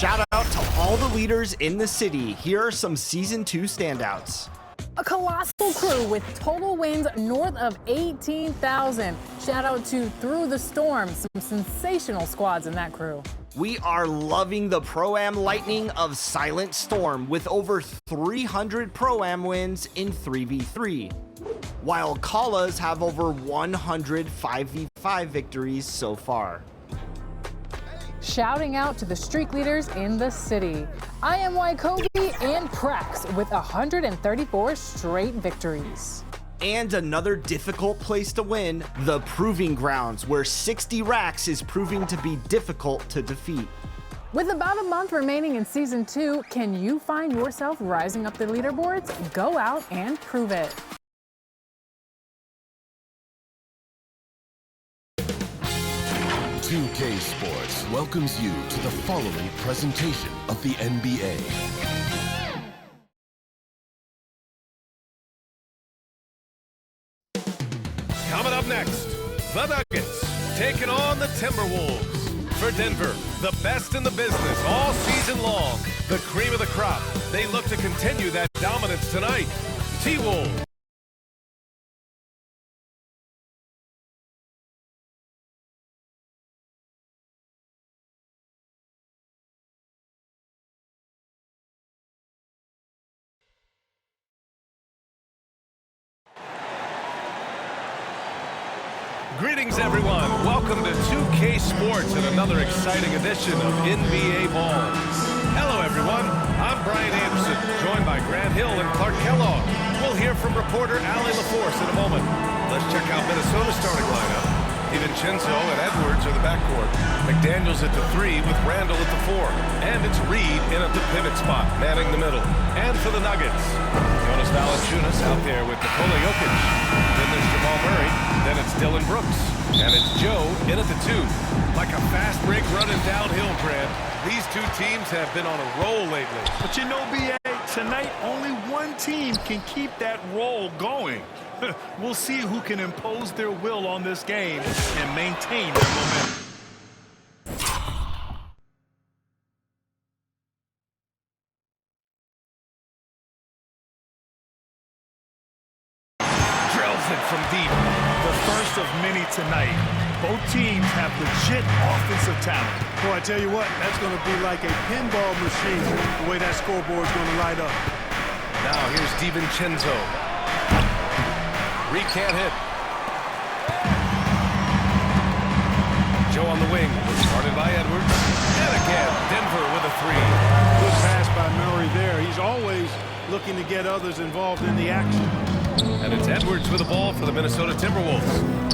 Shout out to all the leaders in the city. Here are some Season 2 standouts. A colossal crew with total wins north of 18,000. Shout out to Through the Storm, some sensational squads in that crew. We are loving the Pro-Am Lightning of Silent Storm with over 300 Pro-Am wins in 3v3, while Kalas have over 100 5v5 victories so far. Shouting out to the streak leaders in the city, IMY Kobe and Prax with 134 straight victories. And another difficult place to win, the Proving Grounds, where 60 racks is proving to be difficult to defeat. With about a month remaining in Season 2, can you find yourself rising up the leaderboards? Go out and prove it. $2K Sports welcomes you to the following presentation of the NBA. Coming up next, the Nuggets taking on the Timberwolves. For Denver, the best in the business all season long. The cream of the crop. They look to continue that dominance tonight. T-Wolves. Greetings, everyone. Welcome to 2K Sports and another exciting edition of NBA Ball. Hello, everyone. I'm Brian Anderson, joined by Grant Hill and Clark Kellogg. We'll hear from reporter Allie LaForce in a moment. Let's check out Minnesota's starting lineup. DiVincenzo and Edwards are the backcourt. McDaniels at the 3 with Randall at the 4. And it's Reed in at the pivot spot, manning the middle. And for the Nuggets, Jonas Valanciunas out there with Nikola Jokic. Then there's Jamal Murray. Then it's Dylan Brooks. And it's Joe in at the 2. Like a fast break running downhill, Grant. These two teams have been on a roll lately. But you know, B.A., tonight only one team can keep that roll going. We'll see who can impose their will on this game and maintain their momentum. Drills it from deep. The first of many tonight. Both teams have legit offensive talent. Boy, I tell you what, that's going to be like a pinball machine, the way that scoreboard's going to light up. Now here's DiVincenzo. Reed can't hit. Joe on the wing, started by Edwards. And again, Denver with a 3. Good pass by Murray there. He's always looking to get others involved in the action. And it's Edwards with the ball for the Minnesota Timberwolves.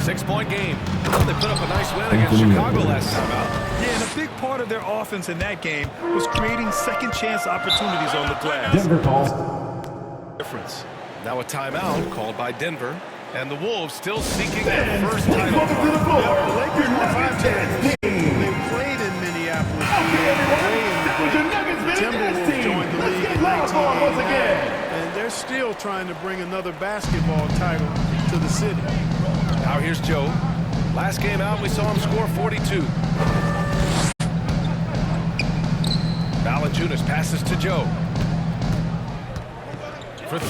6-point game. Well, they put up a nice win against Chicago last time out. Yeah, and a big part of their offense in that game was creating second chance opportunities on the glass. Denver calls. Difference. Now a timeout called by Denver. And the Wolves still seeking their first title. The Lakers were 5-10. They played in Minneapolis. The Timberwolves joined the league in 1989. And they're still trying to bring another basketball title to the city. Now here's Joe. Last game out, we saw him score 42. Valanciunas passes to Joe. For 3.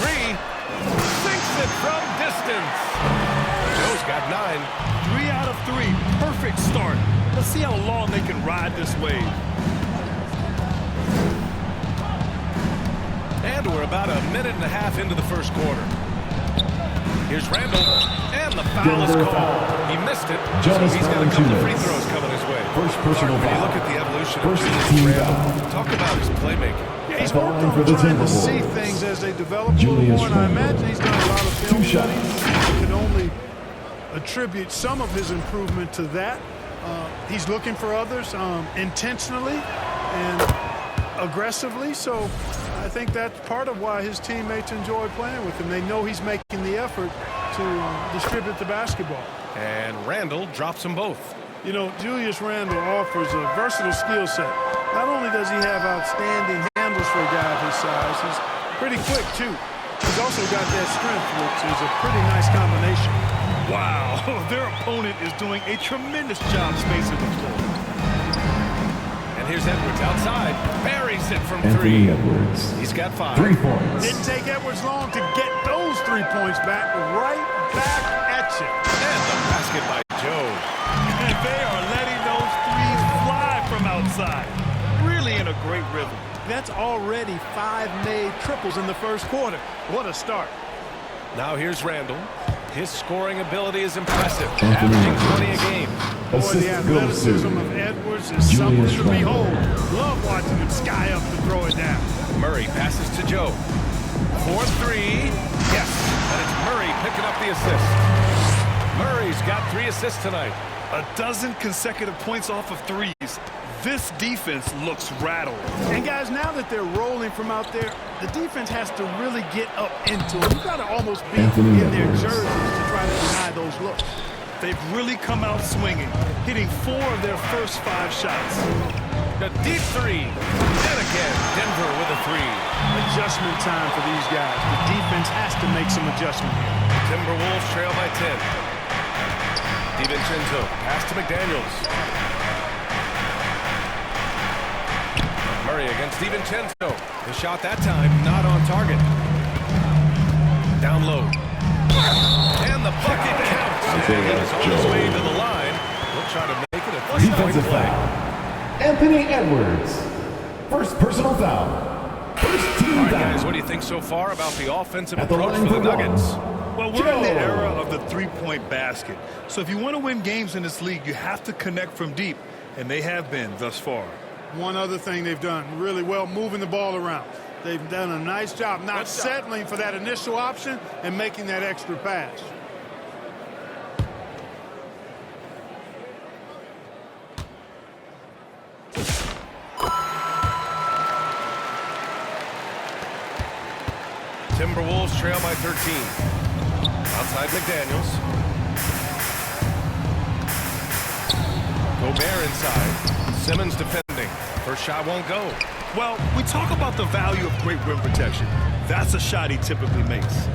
Sinks it from distance. Joe's got 9. 3 out of 3. Perfect start. Let's see how long they can ride this wave. And we're about a minute and a half into the first quarter. Here's Randall, and the foul is called. He missed it, so he's got a couple of free throws coming his way. First personal When you foul. look at the evolution of First Julius team Randall, foul. talk about his playmaking. Yeah, he's worked Fouling for on the trying to Timberwolves. see things as they develop. Julius And I Randle. imagine he's done a lot of film 2 shots. studies. You can only attribute some of his improvement to that. He's looking for others intentionally and aggressively, so I think that's part of why his teammates enjoy playing with him. They know he's making the effort to distribute the basketball. And Randall drops them both. You know, Julius Randle offers a versatile skill set. Not only does he have outstanding handles for a guy of his size, he's pretty quick, too. He's also got that strength, which is a pretty nice combination. Wow, their opponent is doing a tremendous job spacing the floor. And here's Here's Edwards outside. Buries it from Anthony three. Edwards. He's got 5. 3 points. Didn't take Edwards long to get those 3 points back, right back at you. And the basket by Joe. And they are letting those threes fly from outside. Really in a great rhythm. That's already 5 made triples in the first quarter. What a start. Now here's Randall. His scoring ability is impressive, Anthony averaging 20 a Edwards. game. Boy, Assist the athleticism goes of to Edwards is something Julius to Randle. behold. Love watching him sky up to throw it down. Murray passes to Joe. 4-3. Yes, and it's Murray picking up the assist. Murray's got 3 assists tonight. A dozen consecutive points off of threes. This defense looks rattled. And guys, now that they're rolling from out there, the defense has to really get up into it. You've got to almost be Anthony in their Edwards. jerseys to try to deny those looks. They've really come out swinging, hitting 4 of their first 5 shots. The deep 3. And again, Denver with a 3. Adjustment time for these guys. The defense has to make some adjustment here. Timberwolves trail by 10. DiVincenzo, pass to McDaniels. Murray against DiVincenzo. The shot that time, not on target. Down low. And the bucket counts. And he was on his way to the line. He'll try to make it a 3-point Defensive play. foul. Anthony Edwards. First personal foul. First team All right, foul. guys, what do you think so far about the offensive At the approach line for the for one. Nuggets? Well, we're in the era of the three-point basket. So if you want to win games in this league, you have to connect from deep. And they have been thus far. One other thing they've done really well, moving the ball around. They've done a nice job not settling for that initial option and making that extra pass. Timberwolves trail by 13. Outside McDaniels. Gobert inside. Simmons defending. First shot won't go. Well, we talk about the value of great rim protection. That's a shot he typically makes.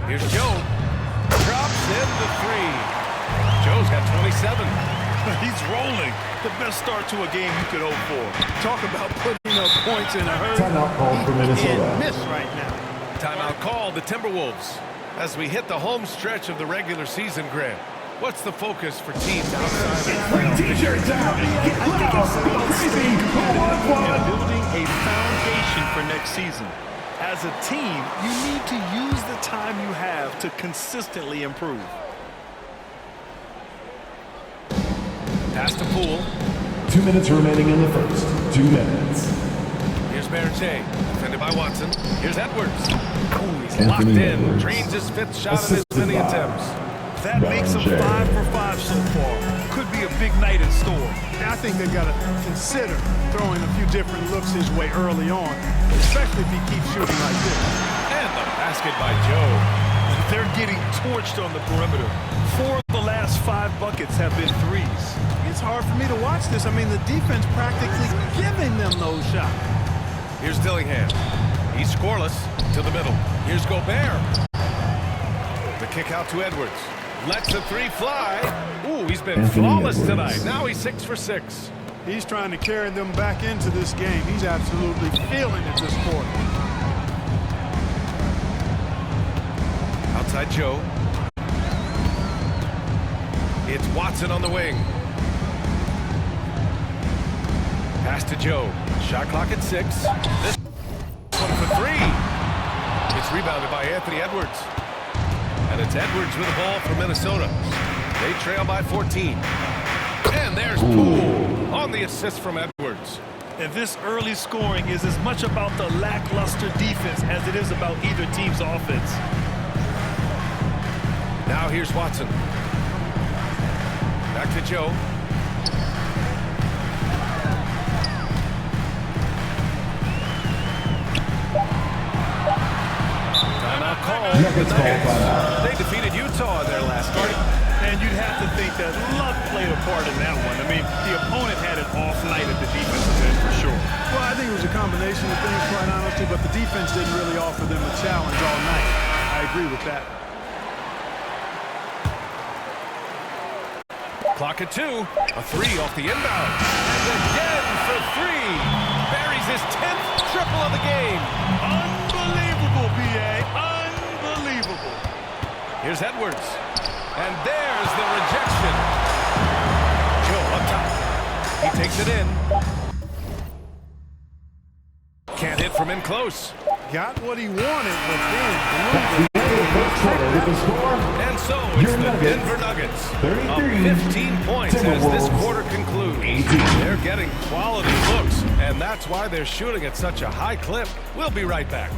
Here's Joe. Drops in the 3. Joe's got 27. He's rolling. The best start to a game you could hope for. Talk about putting up points in a hurry. Timeout called for He Minnesota. can't miss right now. Timeout called the Timberwolves. As we hit the home stretch of the regular season, Grant, what's the focus for teams outside? T-shirts out. Get loud. Crazy. And building a foundation for next season. As a team, you need to use the time you have to consistently improve. Pass to Poole. 2 minutes remaining in the first. 2 minutes. Here's Berger, defended by Watson. Here's Edwards. Oh, he's locked Anthony in. Edwards. Drains his 5th shot in his Assisted many by attempts. That makes him Berger. 5 for 5 so far. Could be a big night in store. I think they've got to consider throwing a few different looks his way early on, especially if he keeps shooting like this. And the basket by Joe. They're getting torched on the perimeter. 4 of the last 5 buckets have been threes. It's hard for me to watch this. I mean, the defense practically giving them those shots. Here's Dillingham. He's scoreless to the middle. Here's Gobert. The kick out to Edwards. Lets the 3 fly. Ooh, he's been Anthony flawless Edwards. tonight. Now he's 6 for 6. He's trying to carry them back into this game. He's absolutely feeling it this quarter. Outside Joe. It's Watson on the wing. Pass to Joe. Shot clock at 6. This one for 3. It's rebounded by Anthony Edwards. And it's Edwards with the ball for Minnesota. They trail by 14. And there's Poole on the assist from Edwards. And this early scoring is as much about the lackluster defense as it is about either team's offense. Now here's Watson. Back to Joe. Timeout called. Nuggets call timeout. They defeated Utah in their last game. And you'd have to think that luck played a part in that one. I mean, the opponent had an off night at the defensive end for sure. Well, I think it was a combination of things, quite honestly, but the defense didn't really offer them a challenge all night. I agree with that. Clock at 2. A 3 off the inbound. And again for 3. Buries his 10th triple of the game. Unbelievable, B.A. Unbelievable. Here's Edwards. And there's the rejection. Joe up top. He takes it in. Can't hit from in close. Got what he wanted, but then And so it's the Denver Nuggets up 15 points as this quarter concludes. They're getting quality looks, and that's why they're shooting at such a high clip. We'll be right back.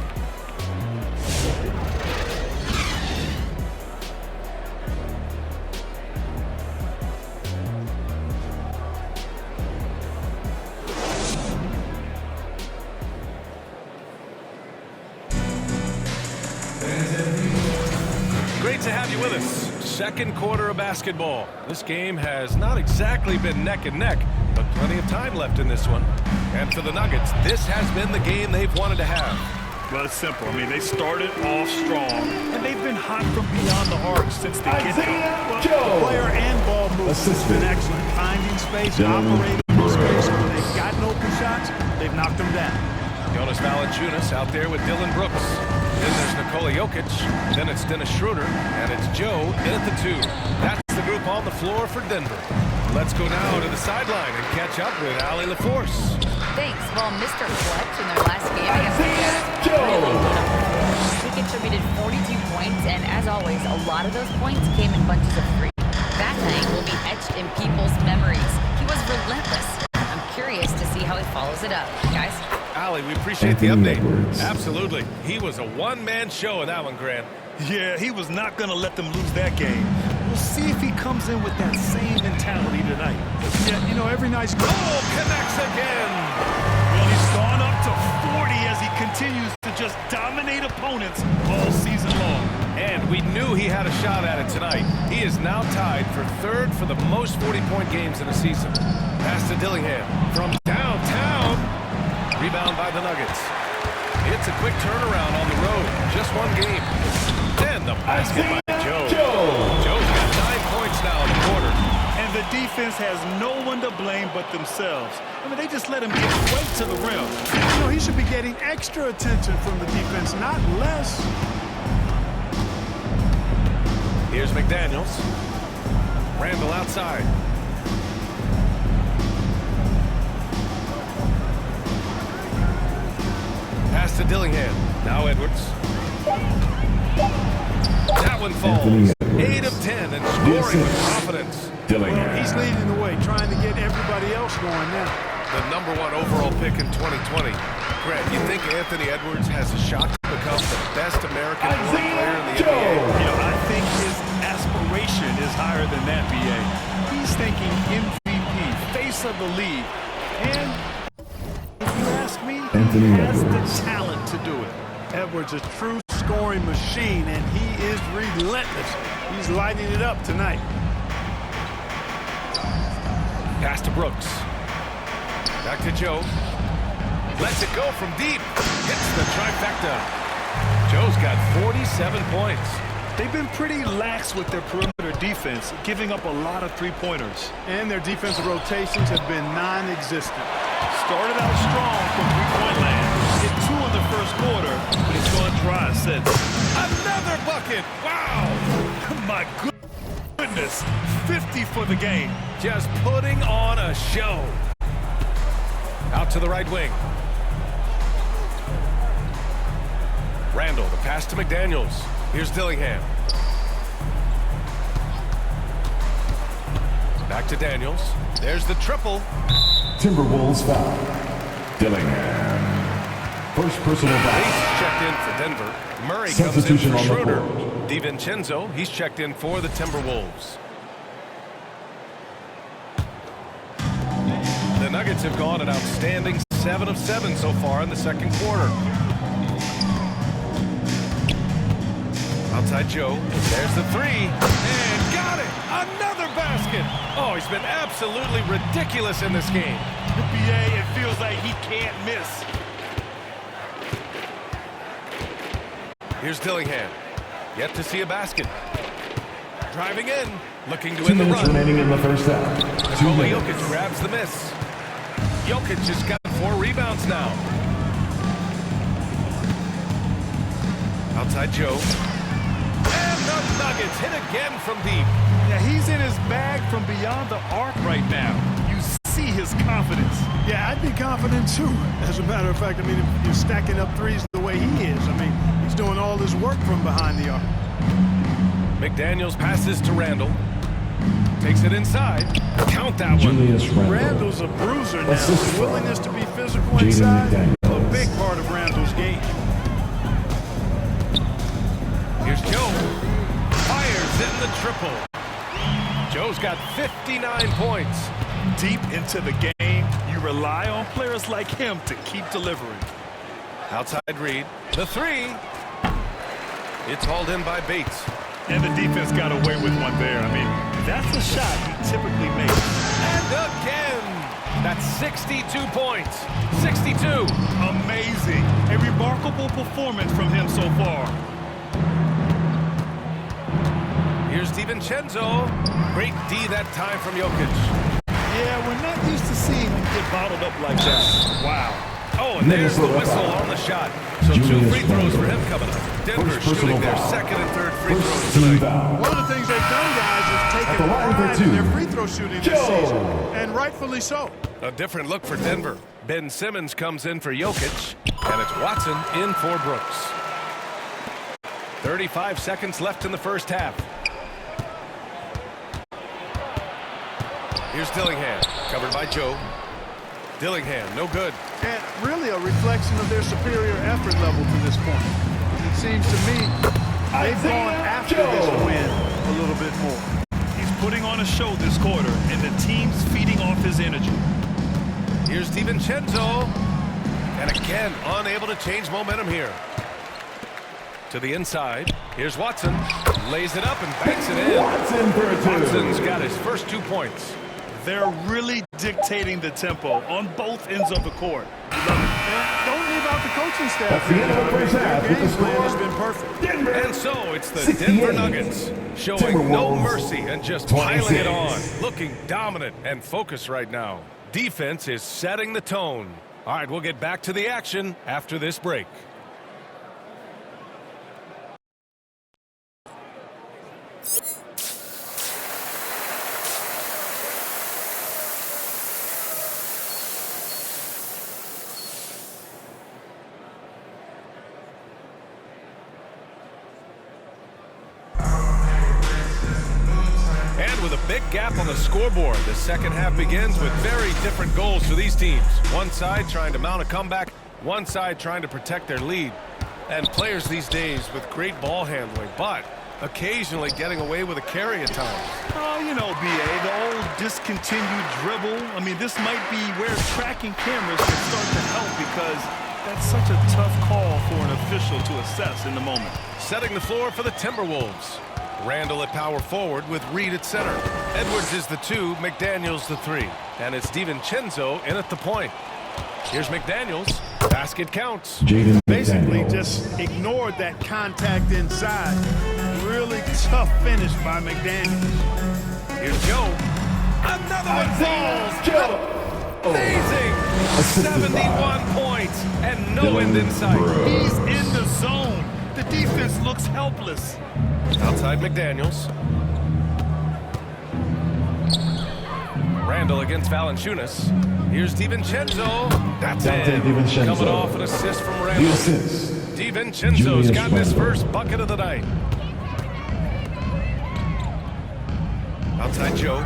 Great to have you with us. Second quarter of basketball. This game has not exactly been neck and neck, but plenty of time left in this one. And for the Nuggets, this has been the game they've wanted to have. Well, it's simple. I mean, they started off strong, and they've been hot from beyond the arc since the get-go. Well, player and ball movement has been excellent. Finding space, operating in space. When they've gotten open shots, they've knocked them down. Jonas Valanciunas out there with Dylan Brooks. Then there's Nikola Jokic. Then it's Dennis Schroeder. And it's Joe in at the 2. That's the group on the floor for Denver. Let's go now to the sideline and catch up with Allie LaForce. Thanks. Well, Mr. Clutch in their last game against the Jazz really put up. He contributed 42 points, and as always, a lot of those points came in bunches of 3. That night will be etched in people's memories. He was relentless. I'm curious to see how he follows it up. Guys? Allie, we appreciate the update. Absolutely. He was a one-man show in that one, Grant. Yeah, he was not going to let them lose that game. We'll see if he comes in with that same mentality tonight. Yeah, you know, every night's good. Oh, connects again. Well, he's gone up to 40 as he continues to just dominate opponents all season long. And we knew he had a shot at it tonight. He is now tied for 3rd for the most 40-point games in a season. Pass to Dillingham from downtown. Rebound by the Nuggets. It's a quick turnaround on the road. Just one game. Then the basket by Joe. Joe's got 9 points now in the quarter. And the defense has no one to blame but themselves. I mean, they just let him get right to the rim. You know, he should be getting extra attention from the defense, not less. Here's McDaniels. Randall outside. Pass to Dillingham. Now Edwards. That one falls. 8 of 10 and scoring with confidence. Well, he's leading the way, trying to get everybody else going now. The #1 overall pick in 2020. Grant, you think Anthony Edwards has a shot to become the best American player in the NBA? You know, I think his aspiration is higher than that, B.A. He's thinking MVP, face of the league. And if you ask me, he has the talent to do it. Edwards is a true scoring machine, and he is relentless. He's lighting it up tonight. Pass to Brooks. Back to Joe. Lets it go from deep. Hits the trifecta. Joe's got 47 points. They've been pretty lax with their perimeter defense, giving up a lot of three-pointers. And their defensive rotations have been non-existent. Started out strong from three-point land. Hit 2 in the first quarter, but it's gone dry since. Another bucket. Wow. My goodness. 50 for the game. Just putting on a show. Out to the right wing. Randall, the pass to McDaniels. Here's Dillingham. Back to Daniels. There's the triple. Timberwolves foul. Dillingham. First personal foul. Bates checked in for Denver. Murray comes in Substitution for on the Schroeder. board. DiVincenzo, he's checked in for the Timberwolves. The Nuggets have gone an outstanding 7 of 7 so far in the second quarter. Outside Joe. There's the 3. And got it! Another basket! Oh, he's been absolutely ridiculous in this game. BA, it feels like he can't miss. Here's Dillingham. Yet to see a basket. Driving in. Looking to 2 win the minutes run. remaining in the first half. 2 Nikola minutes. Jokic grabs the miss. Jokic has got 4 rebounds now. Outside Joe. And the Nuggets hit again from deep. Yeah, he's in his bag from beyond the arc right now. You see his confidence. Yeah, I'd be confident too. As a matter of fact, I mean, if you're stacking up threes the way he is, I mean, he's doing all his work from behind the arc. McDaniels passes to Randall. Takes it inside. Count that one. Julius Randle. Randall's a bruiser now. Assist His from willingness to be physical Jaden inside, McDaniels. a big part of Randall's game. Here's Joe. Fires in the triple. Joe's got 59 points. Deep into the game, you rely on players like him to keep delivering. Outside Reed. The 3. It's hauled in by Bates. And the defense got away with one there. I mean, that's a shot he typically makes. And again. That's 62 points. 62. Amazing. A remarkable performance from him so far. Here's DiVincenzo. Great D that time from Jokic. Yeah, we're not used to seeing him get bottled up like that. Wow. Oh, and there's the whistle on the shot. So 2 free throws for him coming up. Denver shooting their second and third free throws tonight. One of the things they've done, guys, is At the taken line for pride 2. in their free throw shooting this Joe. season, and rightfully so. A different look for Denver. Ben Simmons comes in for Jokic, and it's Watson in for Brooks. 35 seconds left in the first half. Here's Dillingham, covered by Joe. Dillingham, no good. And really a reflection of their superior effort level to this point. It seems to me they've gone after this win a little bit more. He's putting on a show this quarter, and the team's feeding off his energy. Here's DiVincenzo. And again, unable to change momentum here. To the inside. Here's Watson. Lays it up and banks it in. Watson for a 2. Watson's got his first 2 points. They're really dictating the tempo on both ends of the court. And don't leave out the coaching staff. That's the end of the first half. Their With the game plan has score, been perfect. Denver. And so it's the 68. Denver Nuggets showing no Timberwolves, mercy and just piling it 26. on. Looking dominant and focused right now. Defense is setting the tone. All right, we'll get back to the action after this break. With a big gap on the scoreboard, the second half begins with very different goals for these teams. One side trying to mount a comeback, one side trying to protect their lead. And players these days with great ball handling, but occasionally getting away with a carry at times. Oh, you know, B.A., the old discontinued dribble. I mean, this might be where tracking cameras can start to help because that's such a tough call for an official to assess in the moment. Setting the floor for the Timberwolves. Randall at power forward with Reed at center. Edwards is the 2, McDaniels the 3. And it's DiVincenzo in at the point. Here's McDaniels. Basket counts. Jaden Basically McDaniels. just ignored that contact inside. Really tough finish by McDaniels. Here's Joe. Another one falls. Joe. Amazing. Assisted by 71 points and no end in sight. He's in the zone. The defense looks helpless. Outside McDaniels. Randall against Valanciunas. Here's DiVincenzo. That's Dante in. DiVincenzo. Coming off an assist from The Randall. assist. DiVincenzo's Julius got his Randle. first bucket of the night. Outside Joe.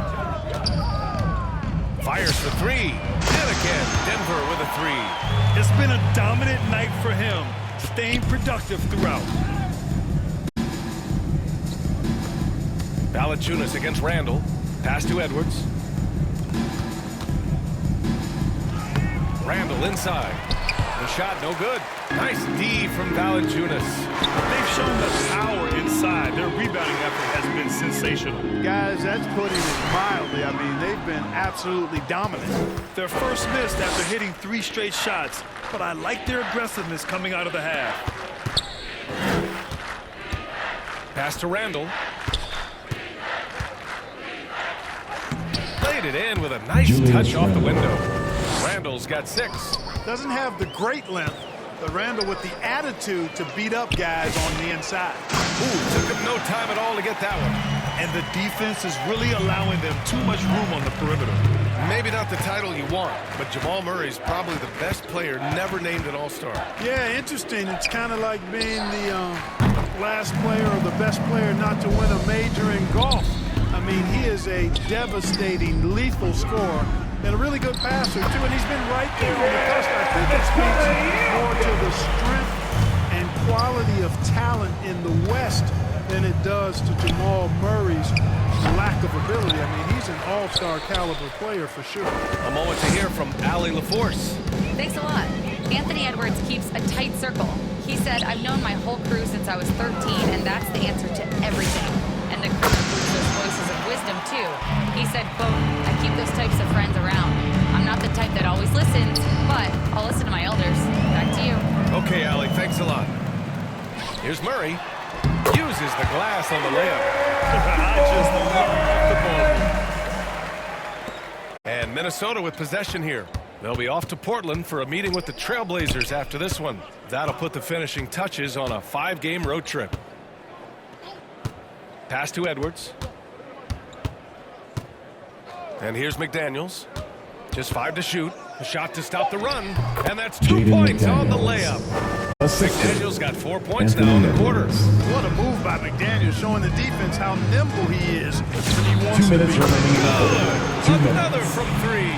Fires the 3. And again, Denver with a 3. It's been a dominant night for him, staying productive throughout. Valanciunas against Randall. Pass to Edwards. Randall inside. The shot no good. Nice D from Valanciunas. They've shown the power inside. Their rebounding effort has been sensational. Guys, that's putting it mildly. I mean, they've been absolutely dominant. Their first missed after hitting 3 straight shots, but I like their aggressiveness coming out of the half. Pass to Randall. it in with a nice touch off the window. Randall's got 6. Doesn't have the great length, but Randall with the attitude to beat up guys on the inside. Ooh, took him no time at all to get that one. And the defense is really allowing them too much room on the perimeter. Maybe not the title you want, but Jamal Murray's probably the best player never named an All-Star. Yeah, interesting. It's kind of like being the last player or the best player not to win a major in golf. I mean, he is a devastating, lethal scorer and a really good passer, too. And he's been right there on the cusp. I think it speaks more to the strength and quality of talent in the West than it does to Jamal Murray's lack of ability. I mean, he's an all-star caliber player for sure. A moment to hear from Allie LaForce. Thanks a lot. Anthony Edwards keeps a tight circle. He said, I've known my whole crew since I was 13, and that's the answer to everything. And the crew includes those voices of wisdom, too. He said, quote, I keep those types of friends around. I'm not the type that always listens, but I'll listen to my elders. Back to you. Okay, Allie, thanks a lot. Here's Murray. Uses the glass on the layup. I just love the ball. And Minnesota with possession here. They'll be off to Portland for a meeting with the Trailblazers after this one. That'll put the finishing touches on a 5-game road trip. Pass to Edwards. And here's McDaniels. Just 5 to shoot. A shot to stop the run. And that's 2 points on the layup. McDaniels got 4 points now in the quarter. What a move by McDaniels, showing the defense how nimble he is when he wants 2 to minutes be. remaining. 2 minutes. Another from 3.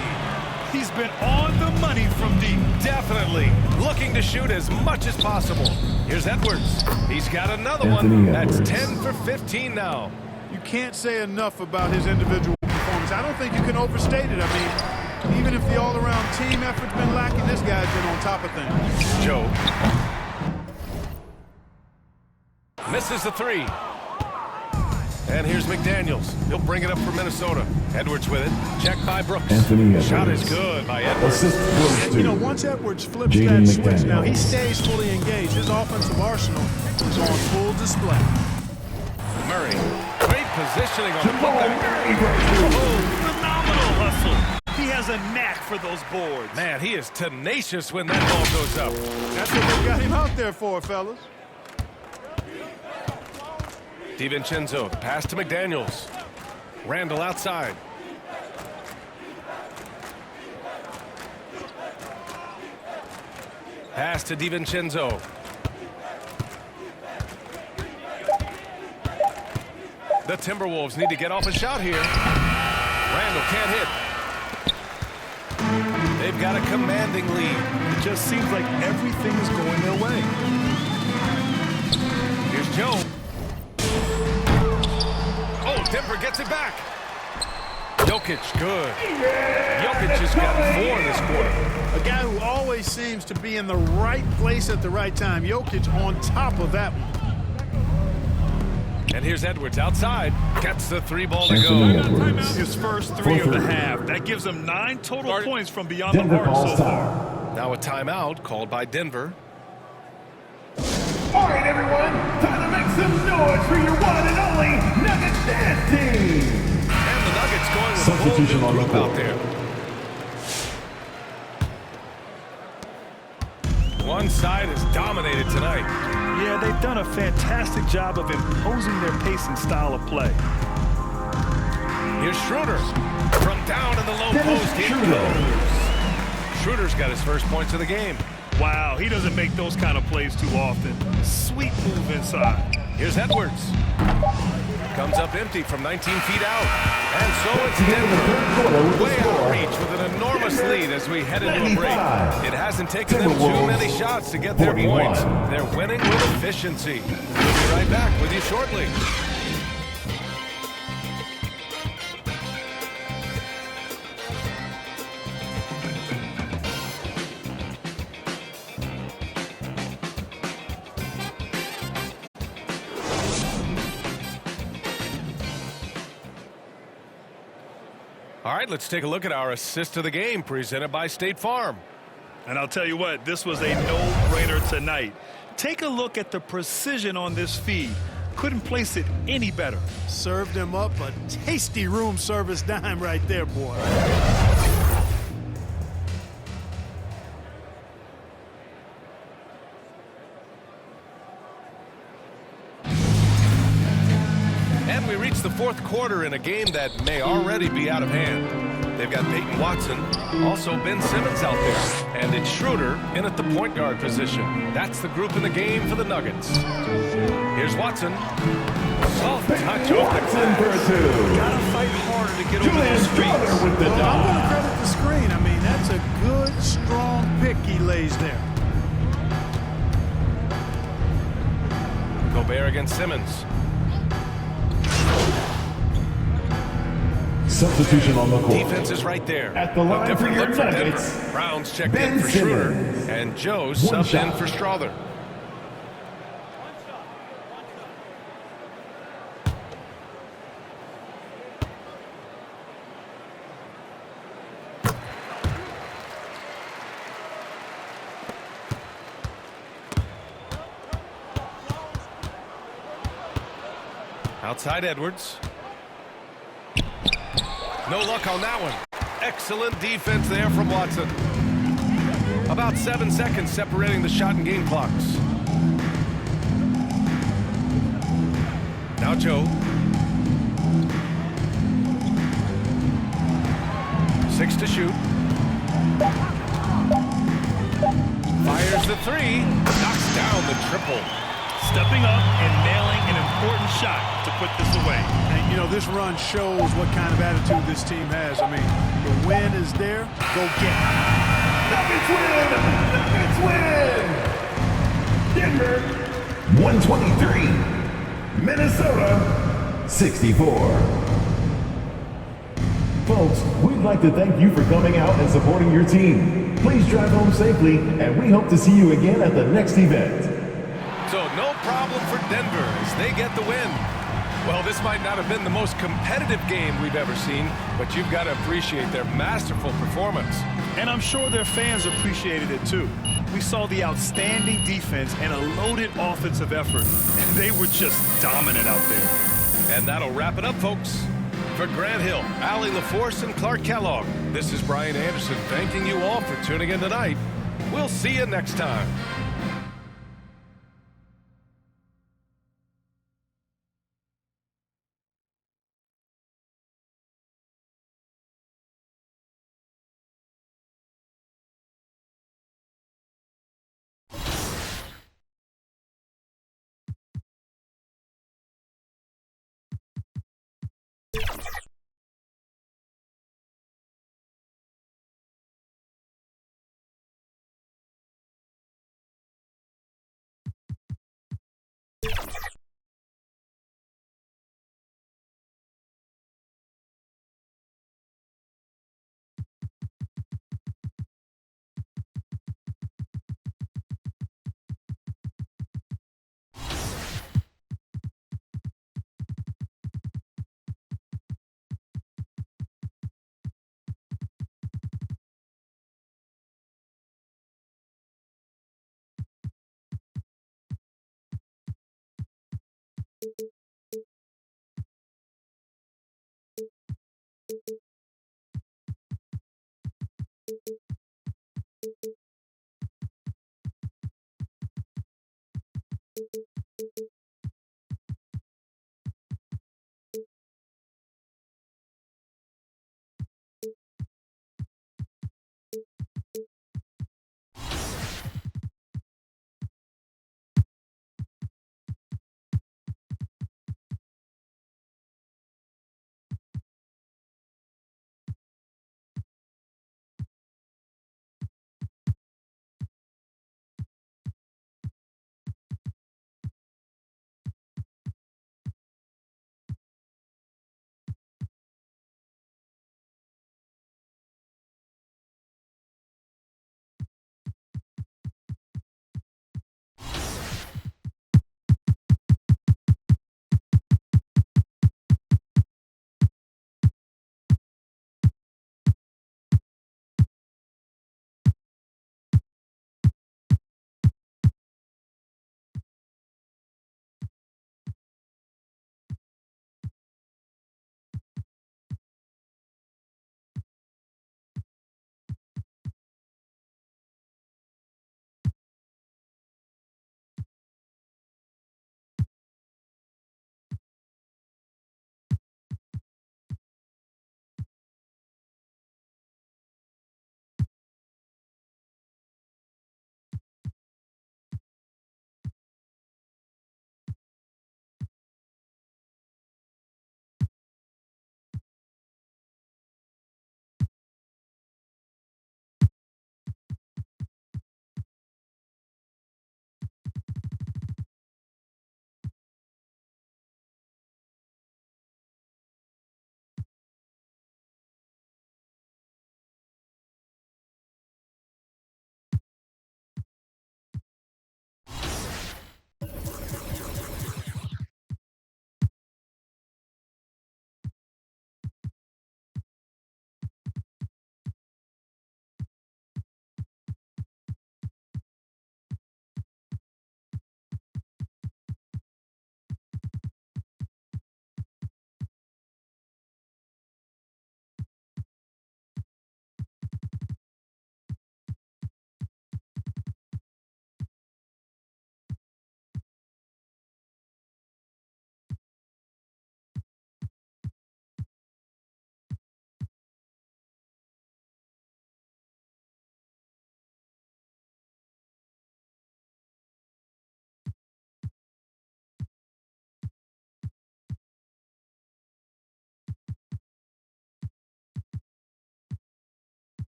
He's been on the money from deep. Definitely looking to shoot as much as possible. Here's Edwards. He's got another Anthony one. That's Edwards. 10 for 15 now. You can't say enough about his individual performance. I don't think you can overstate it. I mean, even if the all-around team effort's been lacking, this guy's been on top of things. Joe. Misses the 3. And here's McDaniels. He'll bring it up for Minnesota. Edwards with it. Checked by Brooks. Anthony Edwards. Shot is good by Edwards. Assist goes And, to you know, once Edwards flips Jaden that switch, now he McDaniels. stays fully engaged. His offensive arsenal is on full display. Murray. Great positioning on the Jamal putback. Murray breakthrough. Phenomenal hustle. He has a knack for those boards. Man, he is tenacious when that ball goes up. That's what they got him out there for, fellas. DiVincenzo, pass to McDaniels. Randall outside. Pass to DiVincenzo. The Timberwolves need to get off a shot here. Randall can't hit. They've got a commanding lead. It just seems like everything is going their way. Here's Joe. Oh, Denver gets it back. Jokic, good. Jokic has got 4 this quarter. A guy who always seems to be in the right place at the right time. Jokic on top of that one. And here's Edwards outside. Gets the 3 ball to Anthony go. Edwards. His first 3 of the half. That gives him 9 total points from beyond the Denver arc so far. All-Star. Now a timeout called by Denver. All right, everyone, time to make some noise for your one and only Nuggets dance team. And the Nuggets going with a whole Substitution new on the group out court. there. One side is dominated tonight. Yeah, they've done a fantastic job of imposing their pace and style of play. Here's Schroeder. From down in the low Dennis post, he Schroeder. goes. Schroeder's got his first points of the game. Wow, he doesn't make those kind of plays too often. Sweet move inside. Here's Edwards. Comes up empty from 19 feet out. And so it's Denver. Way out of reach with an enormous lead as we head into a break. It hasn't taken them too many shots to get their points. They're winning with efficiency. We'll be right back with you shortly. All right, let's take a look at our assist of the game presented by State Farm. And I'll tell you what, this was a no-brainer tonight. Take a look at the precision on this feed. couldn't place it any better. Served him up a tasty room service dime right there, boy. And we reach the fourth quarter in a game that may already be out of hand. They've got Peyton Watson, also Ben Simmons out there, and it's Schroeder in at the point guard position. That's the group in the game for the Nuggets. Here's Watson. Soft touch off the glass. Gotta fight harder to get over those screens. With the Well, I'm going to dime. credit the screen. I mean, that's a good, strong pick he lays there. Gobert against Simmons. Substitution on the court. Defense is right there. At the line A different for your look for Denver. Nuggets, Brown's checked Ben in for Schroeder, Simmons. and Joe's One subbed in shot. for Strother. Outside Edwards. No luck on that one. Excellent defense there from Watson. About 7 seconds separating the shot and game clocks. Now Joe. 6 to shoot. Fires the three. Knocks down the triple. Stepping up and nailing an important shot to put this away. And, you know, this run shows what kind of attitude this team has. I mean, the win is there. Go get it. Nuggets win! Nuggets win! Denver, 123. Minnesota, 64. Folks, we'd like to thank you for coming out and supporting your team. Please drive home safely, and we hope to see you again at the next event. So no problem for Denver as they get the win. Well, this might not have been the most competitive game we've ever seen, but you've got to appreciate their masterful performance. And I'm sure their fans appreciated it too. We saw the outstanding defense and a loaded offensive effort, and they were just dominant out there. And that'll wrap it up, folks. For Grant Hill, Allie LaForce, and Clark Kellogg, this is Brian Anderson thanking you all for tuning in tonight. We'll see you next time.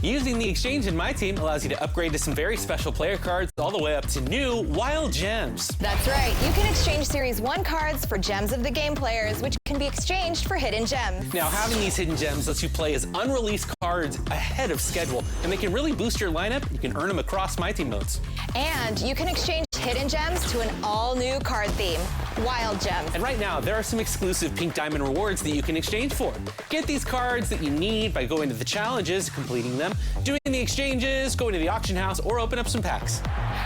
Using the exchange in my team allows you to upgrade to some very special player cards all the way up to new wild gems. That's right. You can exchange Series 1 cards for Gems of the Game players, which can be exchanged for hidden gems. Now, having these hidden gems lets you play as unreleased cards ahead of schedule, and they can really boost your lineup. You can earn them across my team modes. And you can exchange hidden gems to an all-new card theme, Wild Gems. And right now, there are some exclusive Pink Diamond rewards that you can exchange for. Get these cards that you need by going to the challenges, completing them, doing the exchanges, going to the auction house, or open up some packs.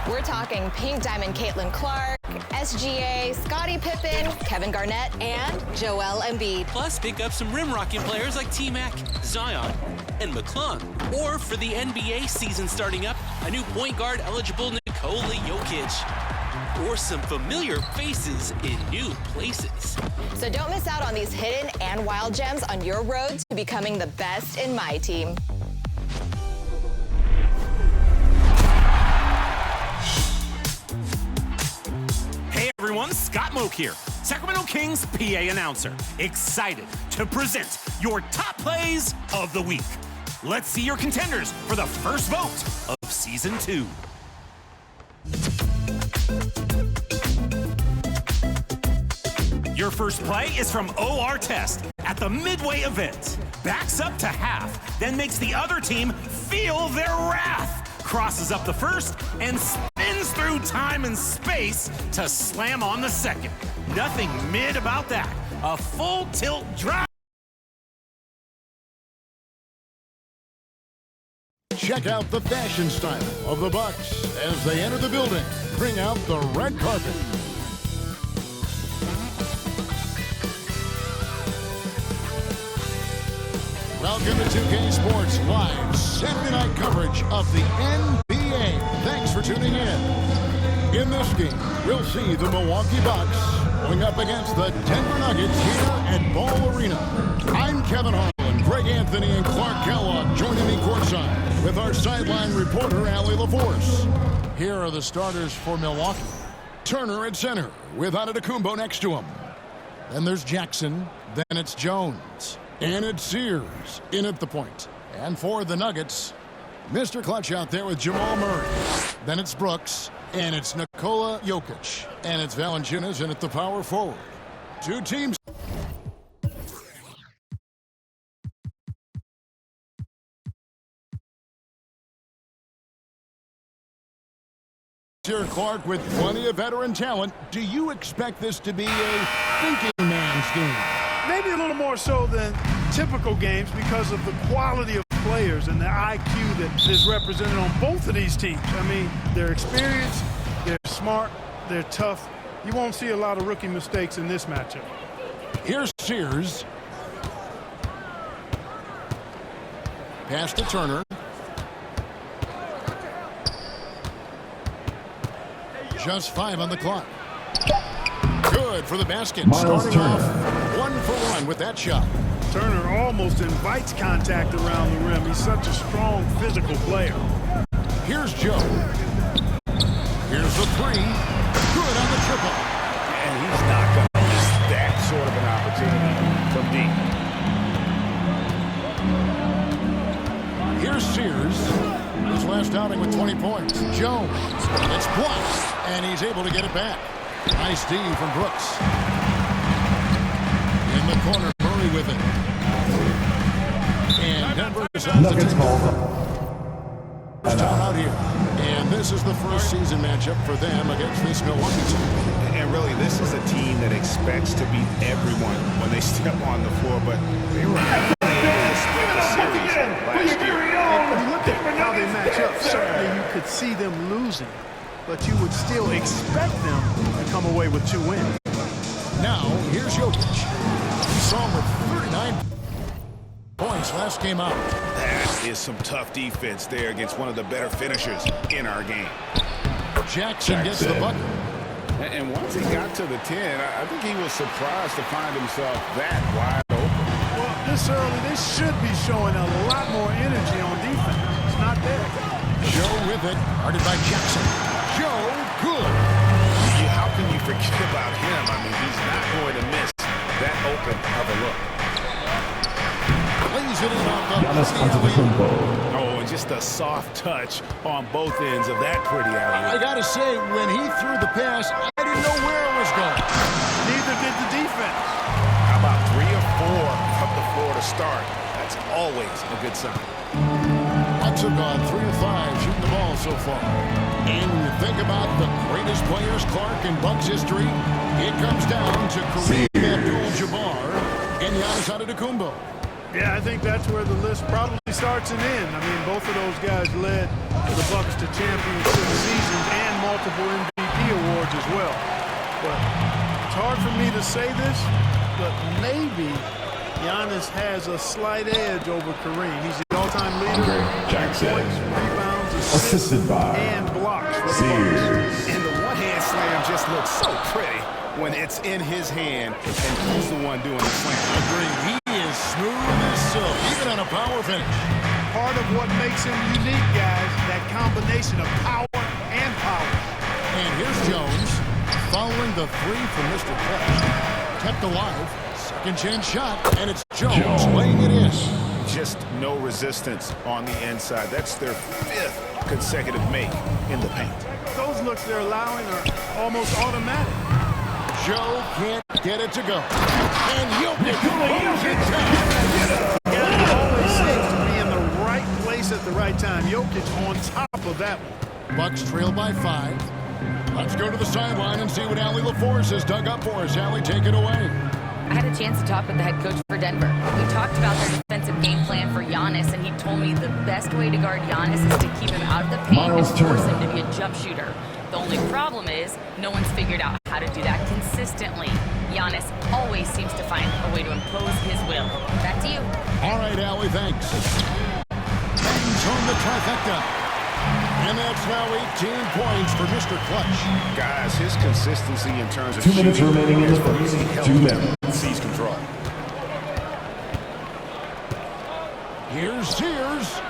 We're talking Pink Diamond Caitlin Clark, SGA, Scottie Pippen, Kevin Garnett, and Joel Embiid. Plus, pick up some rim-rocking players like T-Mac, Zion, and McClung. Or for the NBA season starting up, a new point guard eligible Nikola Jokic. Or some familiar faces in new places. So don't miss out on these hidden and wild gems on your road to becoming the best in my team. Hey everyone, Scott Moak here, Sacramento Kings PA announcer. Excited to present your top plays of the week. Let's see your contenders for the first vote of Season 2. Your first play is from OR Test at the Midway event. Backs up to half, then makes the other team feel their wrath. Crosses up the first and spins through time and space to slam on the second. Nothing mid about that. A full tilt drive. Check out the fashion style of the Bucks as they enter the building. Bring out the red carpet. Welcome to 2K Sports Live Saturday night coverage of the NBA. Thanks for tuning in. In this game, we'll see the Milwaukee Bucks going up against the Denver Nuggets here at Ball Arena. I'm Kevin Harlan, Greg Anthony, and Clark Kellogg joining me courtside with our sideline reporter, Allie LaForce. Here are the starters for Milwaukee. Turner at center with Antetokounmpo next to him. Then there's Jackson. Then it's Jones. And it's Sears in at the point. And for the Nuggets, Mr. Clutch out there with Jamal Murray. Then it's Brooks. And it's Nikola Jokic. And it's Valanciunas in at the power forward. Two teams. Here, Clark, with plenty of veteran talent. Do you expect this to be a thinking man's game? Maybe a little more so than typical games because of the quality of players and the IQ that is represented on both of these teams. I mean, they're experienced, they're smart, they're tough. You won't see a lot of rookie mistakes in this matchup. Here's Sears. Pass to Turner. Just 5 on the clock. Good for the basket. Starting off 1-for-1 with that shot. Turner almost invites contact around the rim. He's such a strong physical player. Here's Joe. Here's the three. Good on the triple. And he's not going to miss that sort of an opportunity from deep. Here's Sears. His last outing with 20 points. Jones. It's blocked. And he's able to get it back. Nice D from Brooks. In the corner, Murray with it. And Denver decides to take time out here. And this is the first season matchup for them against this Milwaukee team. And really, this is a team that expects to beat everyone when they step on the floor, but they were able to split the series last year. And look at how they match up. Certainly you could see them losing, but you would still expect them to come away with 2 wins. Now, here's Jokic. We saw him with 39 points last game out. That is some tough defense there against one of the better finishers in our game. Jackson gets the bucket. And once he got to the 10, I think he was surprised to find himself that wide open. Well, this early, they should be showing a lot more energy on defense. It's not there. Joe with it, guarded by Jackson. Joe, good. How can you forget about him? I mean, he's not going to miss that open of a look. Plays it in off the Oh, and just a soft touch on both ends of that pretty alley. I got to say, when he threw the pass, I didn't know where it was going. Neither did the defense. How about 3 or 4 from the floor to start? That's always a good sign. Bucks have gone 3 of 5 shooting the ball so far. And when you think about the greatest players, Clark, in Bucks history, it comes down to Kareem Abdul-Jabbar and Giannis Antetokounmpo. Yeah, I think that's where the list probably starts and ends. I mean, both of those guys led the Bucks to championship seasons and multiple MVP awards as well. But it's hard for me to say this, but maybe Giannis has a slight edge over Kareem. He's the all-time leader in points, rebounds, assists, and blocks for the Bucks. And the one-hand slam just looks so pretty when it's in his hand and he's the one doing the slam. Agreed. He is smooth as silk, even on a power finish. Part of what makes him unique, guys, that combination of power and power. And here's Jones following the 3 from Mr. Clutch. Kept alive. Second chance shot, and it's Jones laying it in. Just no resistance on the inside. That's their 5th consecutive make in the paint. Those looks they're allowing are almost automatic. Joe can't get it to go. And Jokic pulls it down. He always seems to be in the right place at the right time. Jokic on top of that one. Bucks trail by 5. Let's go to the sideline and see what Allie LaForce has dug up for us. Allie, take it away. I had a chance to talk with the head coach for Denver. We talked about their defensive game plan for Giannis, and he told me the best way to guard Giannis is to keep him out of the paint and force him to be a jump shooter. The only problem is no one's figured out how to do that consistently. Giannis always seems to find a way to impose his will. Back to you. All right, Allie, thanks. Bangs home the trifecta. And that's now 18 points for Mr. Clutch. Guys, his consistency in terms of 2 minutes remaining in the first. 2 minutes. Seize control. Here's Sears.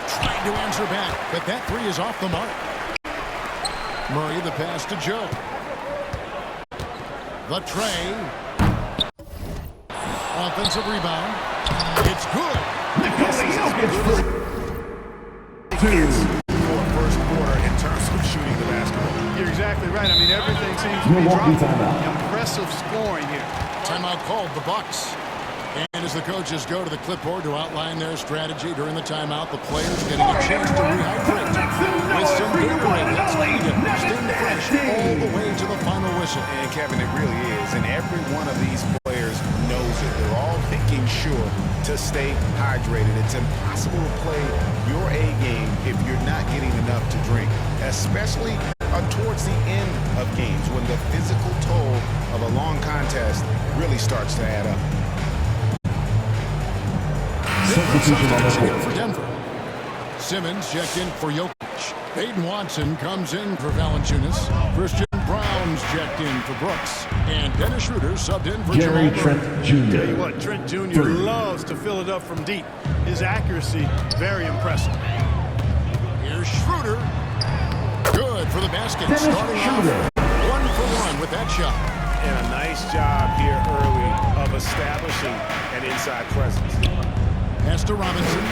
Trying to answer back, but that 3 is off the mark. Murray the pass to Joe. The tray. Offensive rebound. It's good. For first quarter in terms of shooting the basketball. You're exactly right. I mean, everything seems to be dropping. Impressive scoring here. Timeout called the Bucks. And as the coaches go to the clipboard to outline their strategy during the timeout, the players getting a chance to rehydrate with some Gatorade. That's needed. Staying fresh all the way to the final whistle. And Kevin, it really is. And every one of these players knows it. They're all making sure to stay hydrated. It's impossible to play your A game if you're not getting enough to drink, especially towards the end of games when the physical toll of a long contest really starts to add up. Substitution for Denver. Simmons checked in for Jokic. Peyton Watson comes in for Valanciunas. Christian Brown's checked in for Brooks. And Dennis Schroeder subbed in for Gary Jamal Trent Murray. Jr. Tell you what, Trent Jr. loves to fill it up from deep. His accuracy, very impressive. Here's Schroeder. Good for the basket. Starting off 1-for-1 with that shot. And a nice job here early of establishing an inside presence. Pass to Robinson.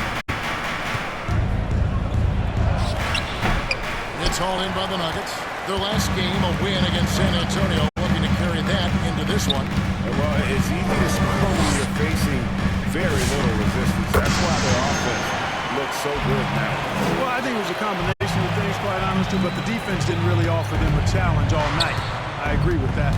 It's hauled in by the Nuggets. Their last game, a win against San Antonio, looking to carry that into this one. Well, it's easy to score when you're facing very little resistance. That's why their offense looks so good now. Well, I think it was a combination of things, quite honestly, but the defense didn't really offer them a challenge all night. I agree with that.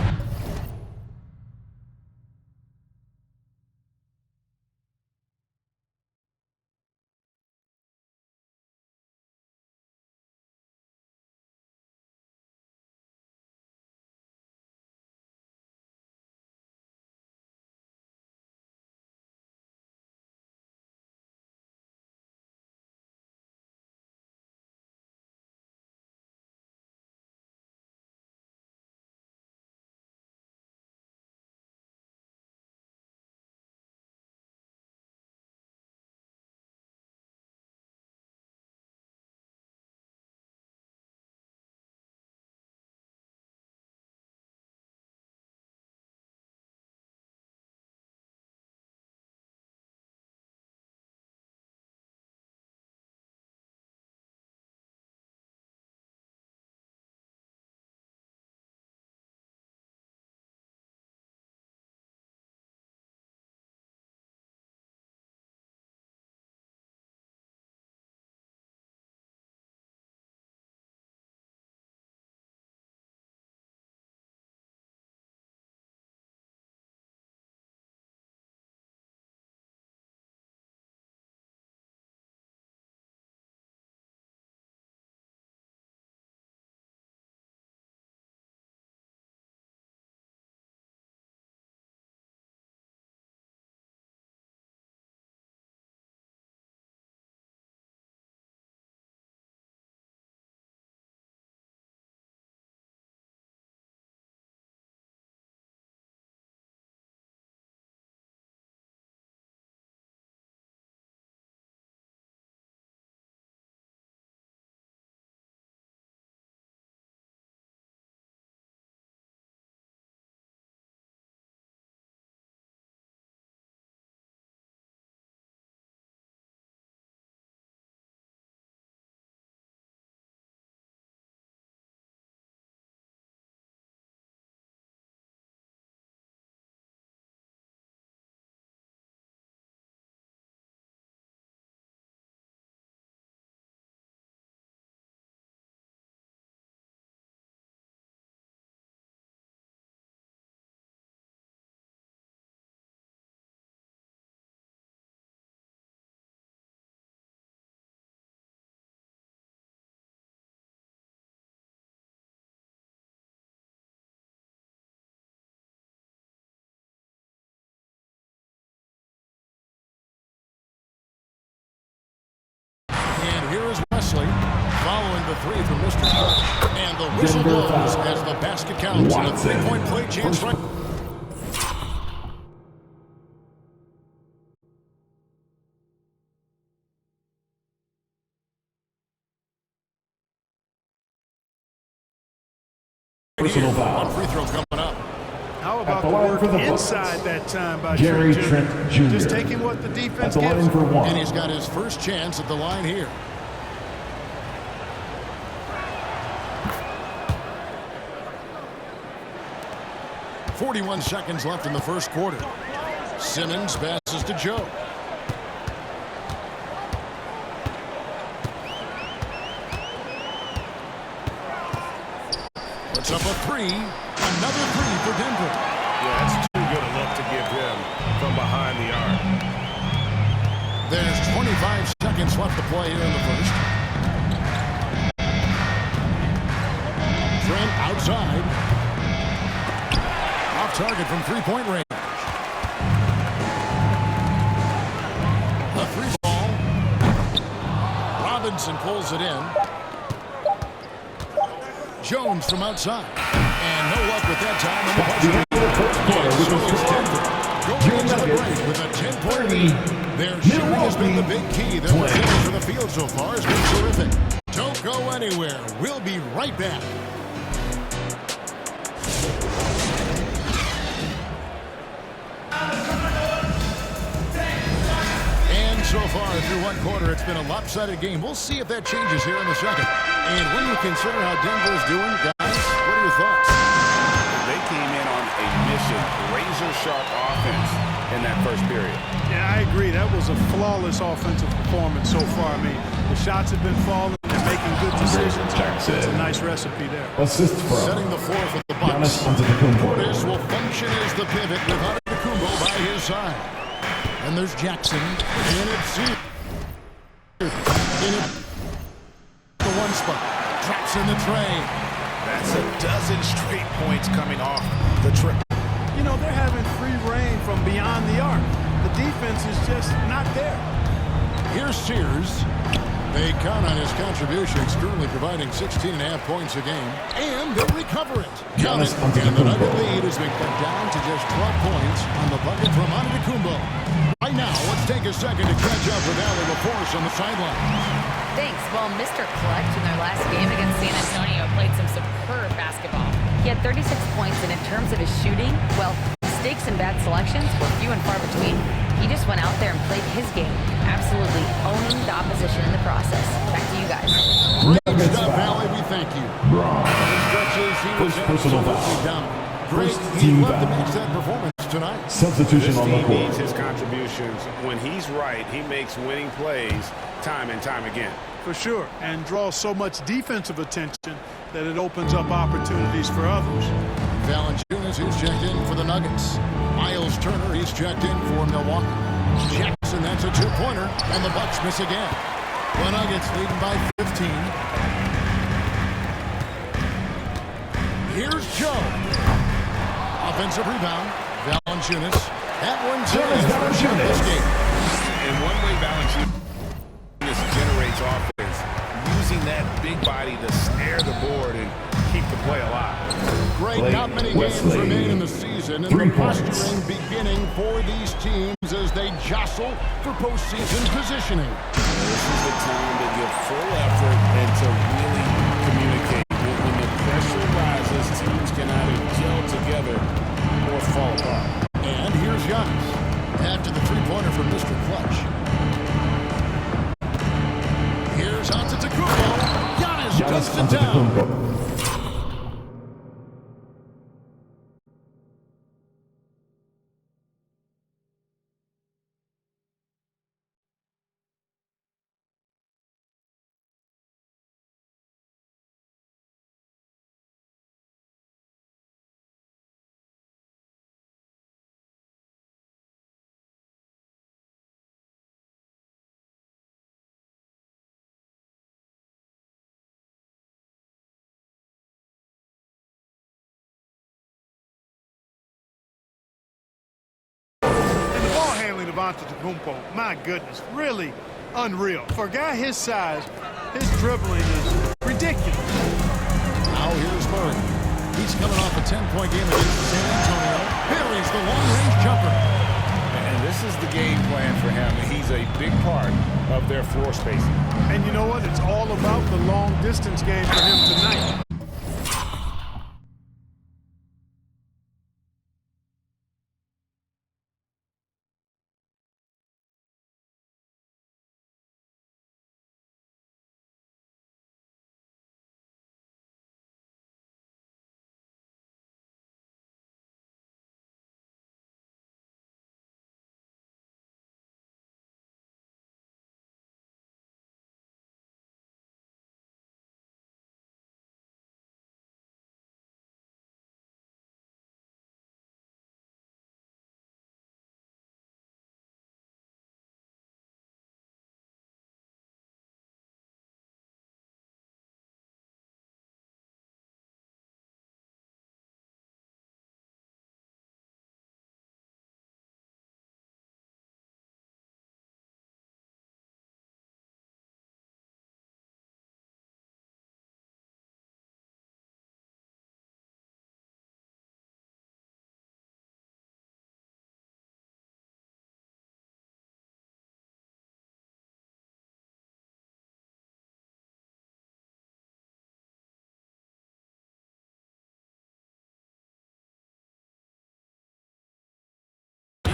three from Mr. Clutch. And the whistle blows as the basket counts. And a three-point play chance right. Personal foul. One free throw coming up. How about the work inside that time by Jerry Trent Trent Jr. Just taking what the defense At the gives line for him. one. And he's got his first chance at the line here. .41 seconds left in the first quarter. Simmons passes to Joe. Puts up a three. Another three for Denver. Yeah, that's too good a look to give him from behind the arc. There's 25 seconds left to play here in the first. Trent outside. Off target from three-point range. A free ball. Robinson pulls it in. Jones from outside. And no luck with that time in the buzzer. So it's Denver going into the break with a 10-point lead. Their shooting has been the big key. Their percentage for the field so far has been terrific. Don't go anywhere. We'll be right back. And so far through one quarter, it's been a lopsided game. We'll see if that changes here in the second. And when you consider how Denver's doing, guys, what are your thoughts? They came in on a mission, razor-sharp offense in that first period. Yeah, I agree. That was a flawless offensive performance so far. I mean, the shots have been falling. They're making good decisions. It's a nice recipe there. Assist from setting the floor for the Bucks. Portis will function as the pivot with Antetokounmpo by his side. And there's Jackson. And it's in the one spot. Drops in the tray. That's a dozen straight points coming off the trip. You know, they're having free reign from beyond the arc. The defense is just not there. Here's Sears. They count on his contributions, currently providing 16.5 points a game, and they'll recover it. Count it, and the Nugget lead has been cut down to just 12 points on the bucket from Antetokounmpo. Right now, let's take a second to catch up with Allie LaForce on the sideline. Thanks. Well, Mr. Clutch in their last game against San Antonio played some superb basketball. He had 36 points, and in terms of his shooting, well, mistakes and bad selections were few and far between. He just went out there and played his game, absolutely owning the opposition in the process. Back to you guys. Great stuff, Allie. We thank you. Stretches, he was absolutely down. Great. He left to match that performance tonight. Substitution on the He court. needs his contributions. When he's right, he makes winning plays time and time again. For sure, and draws so much defensive attention that it opens up opportunities for others. Valanciunas, who's checked in for the Nuggets. Miles Turner, he's checked in for Milwaukee. Jackson, that's a two-pointer, and the Bucks miss again. The Nuggets leading by 15. Here's Joe. Offensive rebound. Valanciunas. That one's this game. And one way Valanciunas generates offense, using that big body to snare the board and keep the play alive. Great, not many games remain in the season, and the posturing beginning for these teams as they jostle for postseason positioning. This is the time to give full effort and to really communicate. When the pressure rises, teams can either gel together or fall apart. And here's Giannis. After the three-pointer from Mr. Clutch. Here's Antetokounmpo. Giannis dusts it down. Antetokounmpo, my goodness, really unreal. For a guy his size, his dribbling is ridiculous. ridiculous. Now here's Murray. He's coming off a 10-point game against San Antonio. Here is the long-range jumper. And this is the game plan for him. He's a big part of their floor spacing. And you know what? It's all about the long-distance game for him tonight.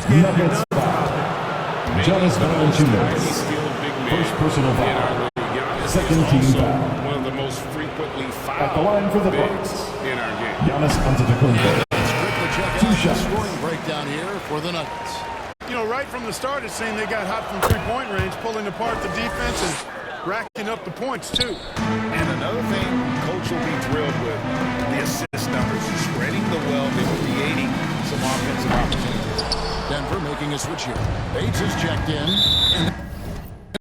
Nuggets foul. Jonas Valanciunas. First personal foul. Second team foul. One of the most frequently fouled At the line for the Bucks. in our game. Giannis Antetokounmpo. Quickly check Two out the shots. scoring breakdown here for the Nuggets. You know, right from the start, it seemed they got hot from three-point range, pulling apart the defense and racking up the points, too. And another thing Coach will be thrilled with, the assist numbers, spreading the wealth and creating some offensive opportunities. Denver making a switch here. Bates is checked in. And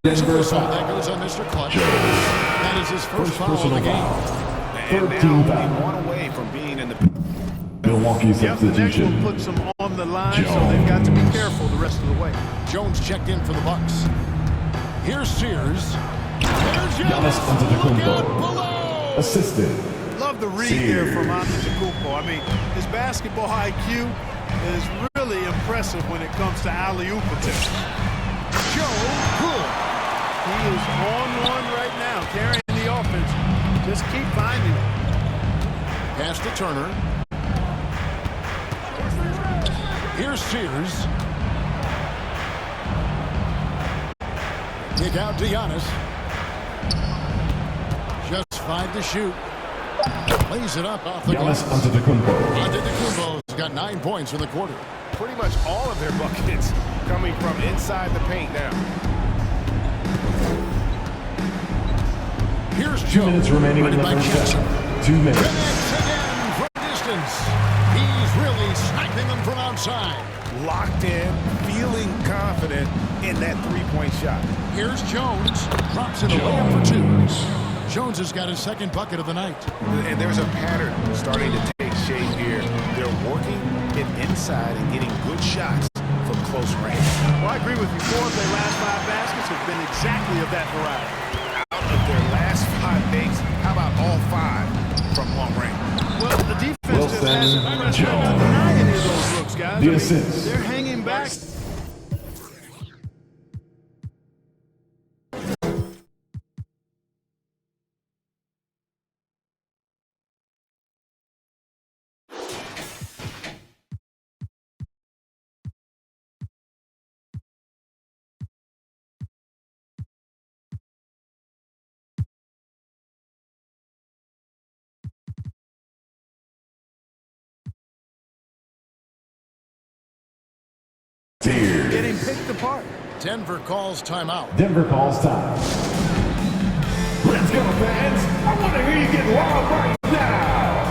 Denver so that foul. goes on Mr. Clutch. That is his first foul of the personal game. foul. And Third team now foul. only one away from being in the... Milwaukee Yep, the next substitution. one puts them on the line, so they've got to be careful the rest of the way. Jones checked in for the Bucks. Here's Sears. There's Giannis Antetokounmpo. below. Assisted. Love the read there from Antetokounmpo. I mean, his basketball IQ is really impressive when it comes to alley-oop attempts. Joe Cool. He is on one right now, carrying the offense. Just keep finding it. Pass to Turner. Here's Sears. Kick out to Giannis. Just 5 to shoot. Lays it up off the Giannis glass. Antetokounmpo. Antetokounmpo's got 9 points in the quarter. Pretty much all of their buckets coming from inside the paint now. Here's 2 minutes remaining in the Running back first Jackson. half. 2 minutes. Connects again from distance. He's really sniping them from outside. Locked in, feeling confident in that three-point shot. Here's Jones. Drops it away for 2. Jones has got his second bucket of the night. And there's a pattern starting to take shape here. They're working it inside and getting good shots from close range. Well, I agree with you. 4 of their last 5 baskets have been exactly of that variety. Out of their last 5 makes, how about all 5 from long range? Well, the defense just Wilson, hasn't pressed up to Jones. deny any of those looks, guys. The assist. They're hanging back. Sears. Getting picked apart. Denver calls timeout. Denver calls time. Let's go, fans. I want to hear you get wild right now.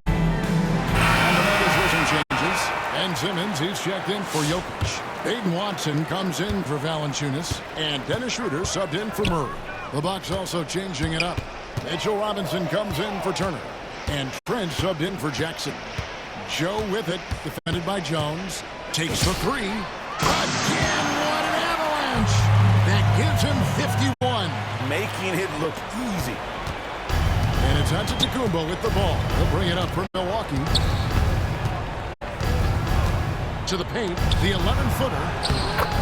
And the Nuggets changes. And Simmons, he's checked in for Jokic. Aiden Watson comes in for Valanciunas. And Dennis Schroeder subbed in for Murray. The Bucks also changing it up. Mitchell Robinson comes in for Turner. And Trent subbed in for Jackson. Joe with it, defended by Jones. Takes the 3. Again, what an avalanche! That gives him 51. Making it look easy. And it's Antetokounmpo with the ball. He'll bring it up for Milwaukee. To the paint, the 11-footer.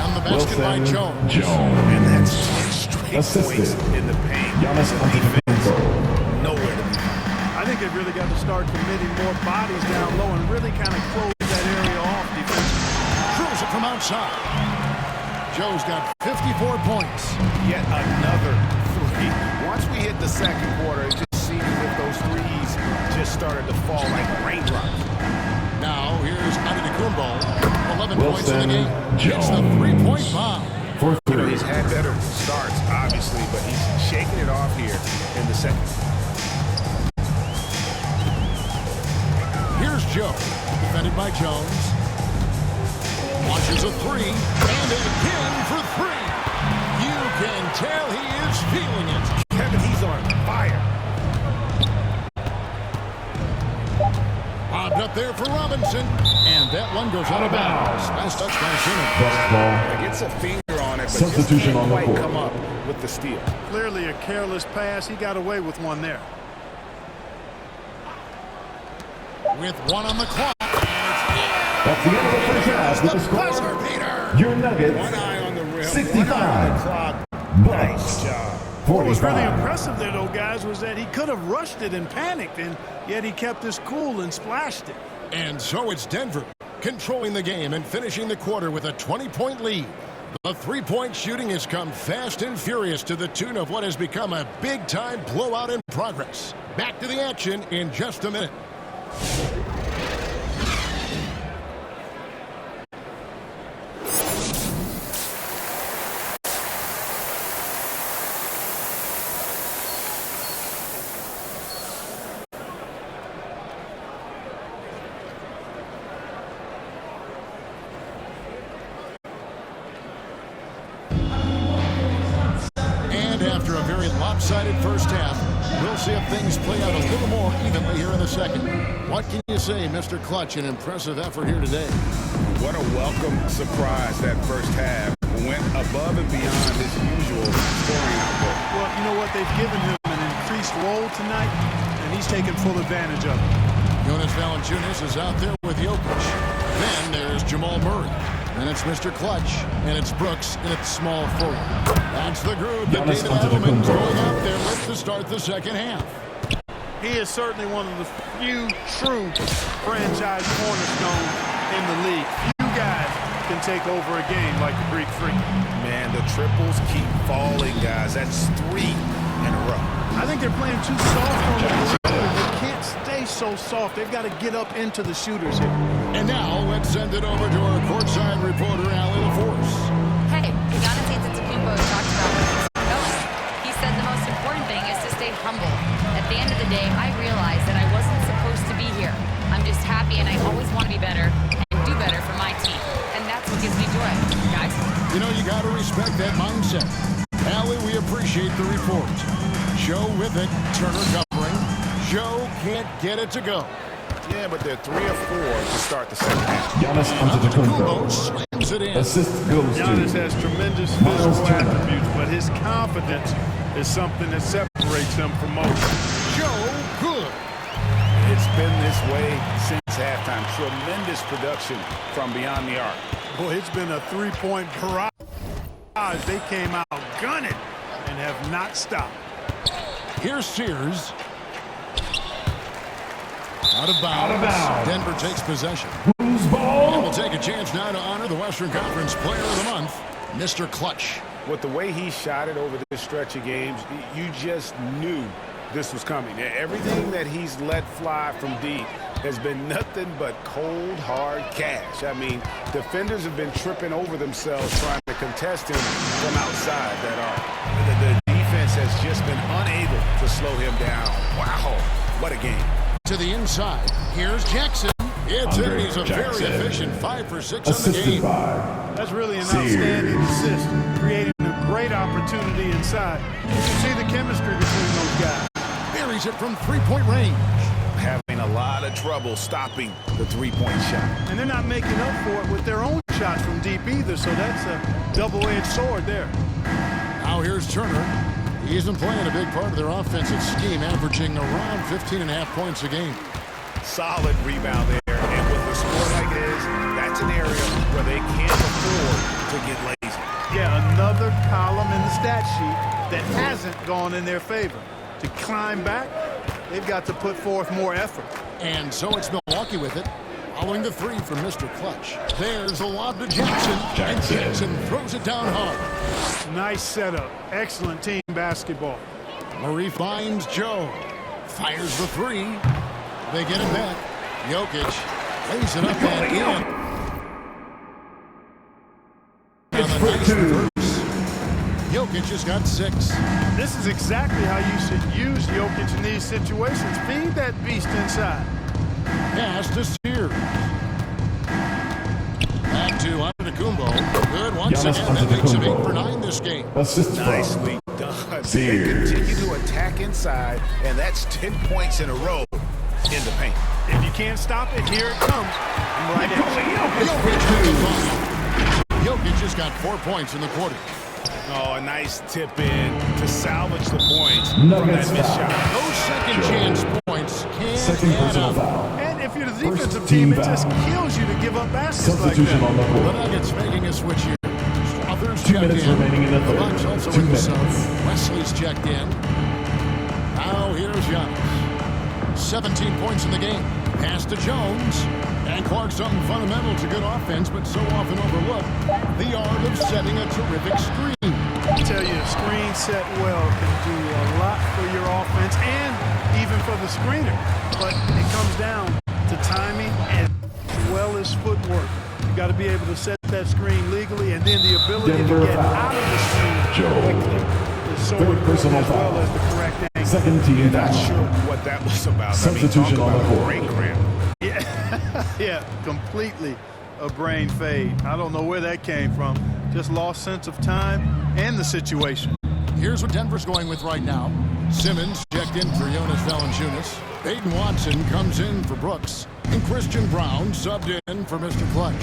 On the basket by Jones. And that's 10 straight points in the paint. Nowhere to be found. I think they've really got to start committing more bodies down low and really kind of close that area off defensively. Throws it from outside. Joe's got 54 points. Yet another three. Once we hit the second quarter, it just seems as if those threes just started to fall like raindrops. Now here's Antetokounmpo. 11 points in the game. Gets the three-point bomb. You know, he's had better starts, obviously, but he's shaking it off here in the second. Here's Joe, defended by Jones. Launches a three, and again for three. You can tell he is feeling it. Kevin, he's on fire. Bobbed up there for Robinson, and that one goes out of bounds. Nice touch by Simmons. Gets a finger on it, but just can't quite come up with the steal. Clearly a careless pass. He got away with one there. With one on the clock. That's the end of the first half with the score. Your Nuggets, One eye on the rim, 65. one eye on the clock. Nice job. What was really impressive there, though, guys, was that he could have rushed it and panicked, and yet he kept his cool and splashed it. And so it's Denver controlling the game and finishing the quarter with a 20-point lead. The three-point shooting has come fast and furious to the tune of what has become a big-time blowout in progress. Back to the action in just a minute. After a very lopsided first half, we'll see if things play out a little more evenly here in the second. What can you say, Mr. Clutch? An impressive effort here today. What a welcome surprise that first half. Went above and beyond his usual scoring output. Well, you know what? They've given him an increased role tonight, and he's taken full advantage of it. Jonas Valanciunas is out there with Jokic. Then there's Jamal Murray. And it's Mr. Clutch, and it's Brooks, and it's small forward. That's the groove that David Edelman's going out there with to start the second half. He is certainly one of the few true franchise cornerstones in the league. Few guys can take over a game like the Greek Freak. Man, the triples keep falling, guys. That's 3 in a row. I think they're playing too soft on the perimeter. They can't stay so soft. They've got to get up into the shooters here. And now let's send it over to our courtside reporter, Allie LaForce. Hey, Giannis Antetokounmpo talked about where he's going. He said the most important thing is to stay humble. At the end of the day, I realized that I wasn't supposed to be here. I'm just happy, and I always want to be better and do better for my team. And that's what gives me joy, guys. You know, you got to respect that mindset. Allie, we appreciate the report. Joe with it, Turner covering. Joe can't get it to go. Yeah, but they're 3 of 4 to start the second half. Giannis Antetokounmpo. Slams it in. Assist goes Giannis to has tremendous Miles physical Turner. attributes, but his confidence is something that separates him from most. Joe good. It's been this way since halftime. Tremendous production from beyond the arc. Boy, it's been a three-point barrage. They came out gunning and have not stopped. Here's Sears. Out of bounds. Denver takes possession. Who's ball? And we'll take a chance now to honor the Western Conference Player of the Month, Mr. Clutch. With the way he shot it over this stretch of games, you just knew this was coming. Everything that he's let fly from deep has been nothing but cold, hard cash. I mean, defenders have been tripping over themselves trying to contest him from outside that arc. The defense has just been unable to slow him down. Wow, what a game. To the inside, here's Jackson. It's in. He's a very efficient 5 for 6 on the game. That's really an outstanding assist, creating a great opportunity inside. You can see the chemistry between those guys. Buries it from three-point range. Having a lot of trouble stopping the three-point shot. And they're not making up for it with their own shots from deep either, so that's a double-edged sword there. Now here's Turner. He isn't playing a big part of their offensive scheme, averaging around 15.5 points a game. Solid rebound there. And with the score like it is, that's an area where they can't afford to get lazy. Yeah, another column in the stat sheet that hasn't gone in their favor. To climb back, they've got to put forth more effort. And so it's Milwaukee with it. Following the three from Mr. Clutch. There's a lob to Jackson. And Jackson throws it down hard. Nice setup. Excellent team basketball. Murray finds Joe. Fires the three. They get it back. Jokic lays it up and in. It's for two. Jokic has got 6. This is exactly how you should use Jokic in these situations. Feed that beast inside. Pass to Sears. Back to Antetokounmpo. Good once again. That makes it 8 for 9 this game. Nicely done. They continue to attack inside, and that's 10 points in a row in the paint. If you can't stop it, here it comes. Right Jokic has got 4 points in the quarter. Oh, a nice tip in to salvage the points from that missed shot. Those second chance points can't add up. And if you're the defensive team, it just kills you to give up baskets like that. The Nuggets making a switch here. Others checked in. The Bucks also in the zone. Wesley's checked in. Now here's Giannis. 17 points in the game. Pass to Jones. And Clark, something fundamental to good offense, but so often overlooked. The art of setting a terrific screen. I tell you, a screen set well can do a lot for your offense and even for the screener. But it comes down to timing as well as footwork. You got to be able to set that screen legally, and then the ability to get out of the screen quickly is so important as well as the correct angle. Second team Not sure what that was about. Substitution on the court. Brain cramp. Yeah, completely a brain fade. I don't know where that came from. Just lost sense of time and the situation. Here's what Denver's going with right now. Simmons checked in for Jonas Valanciunas. Peyton Watson comes in for Brooks. And Christian Brown subbed in for Mr. Clutch.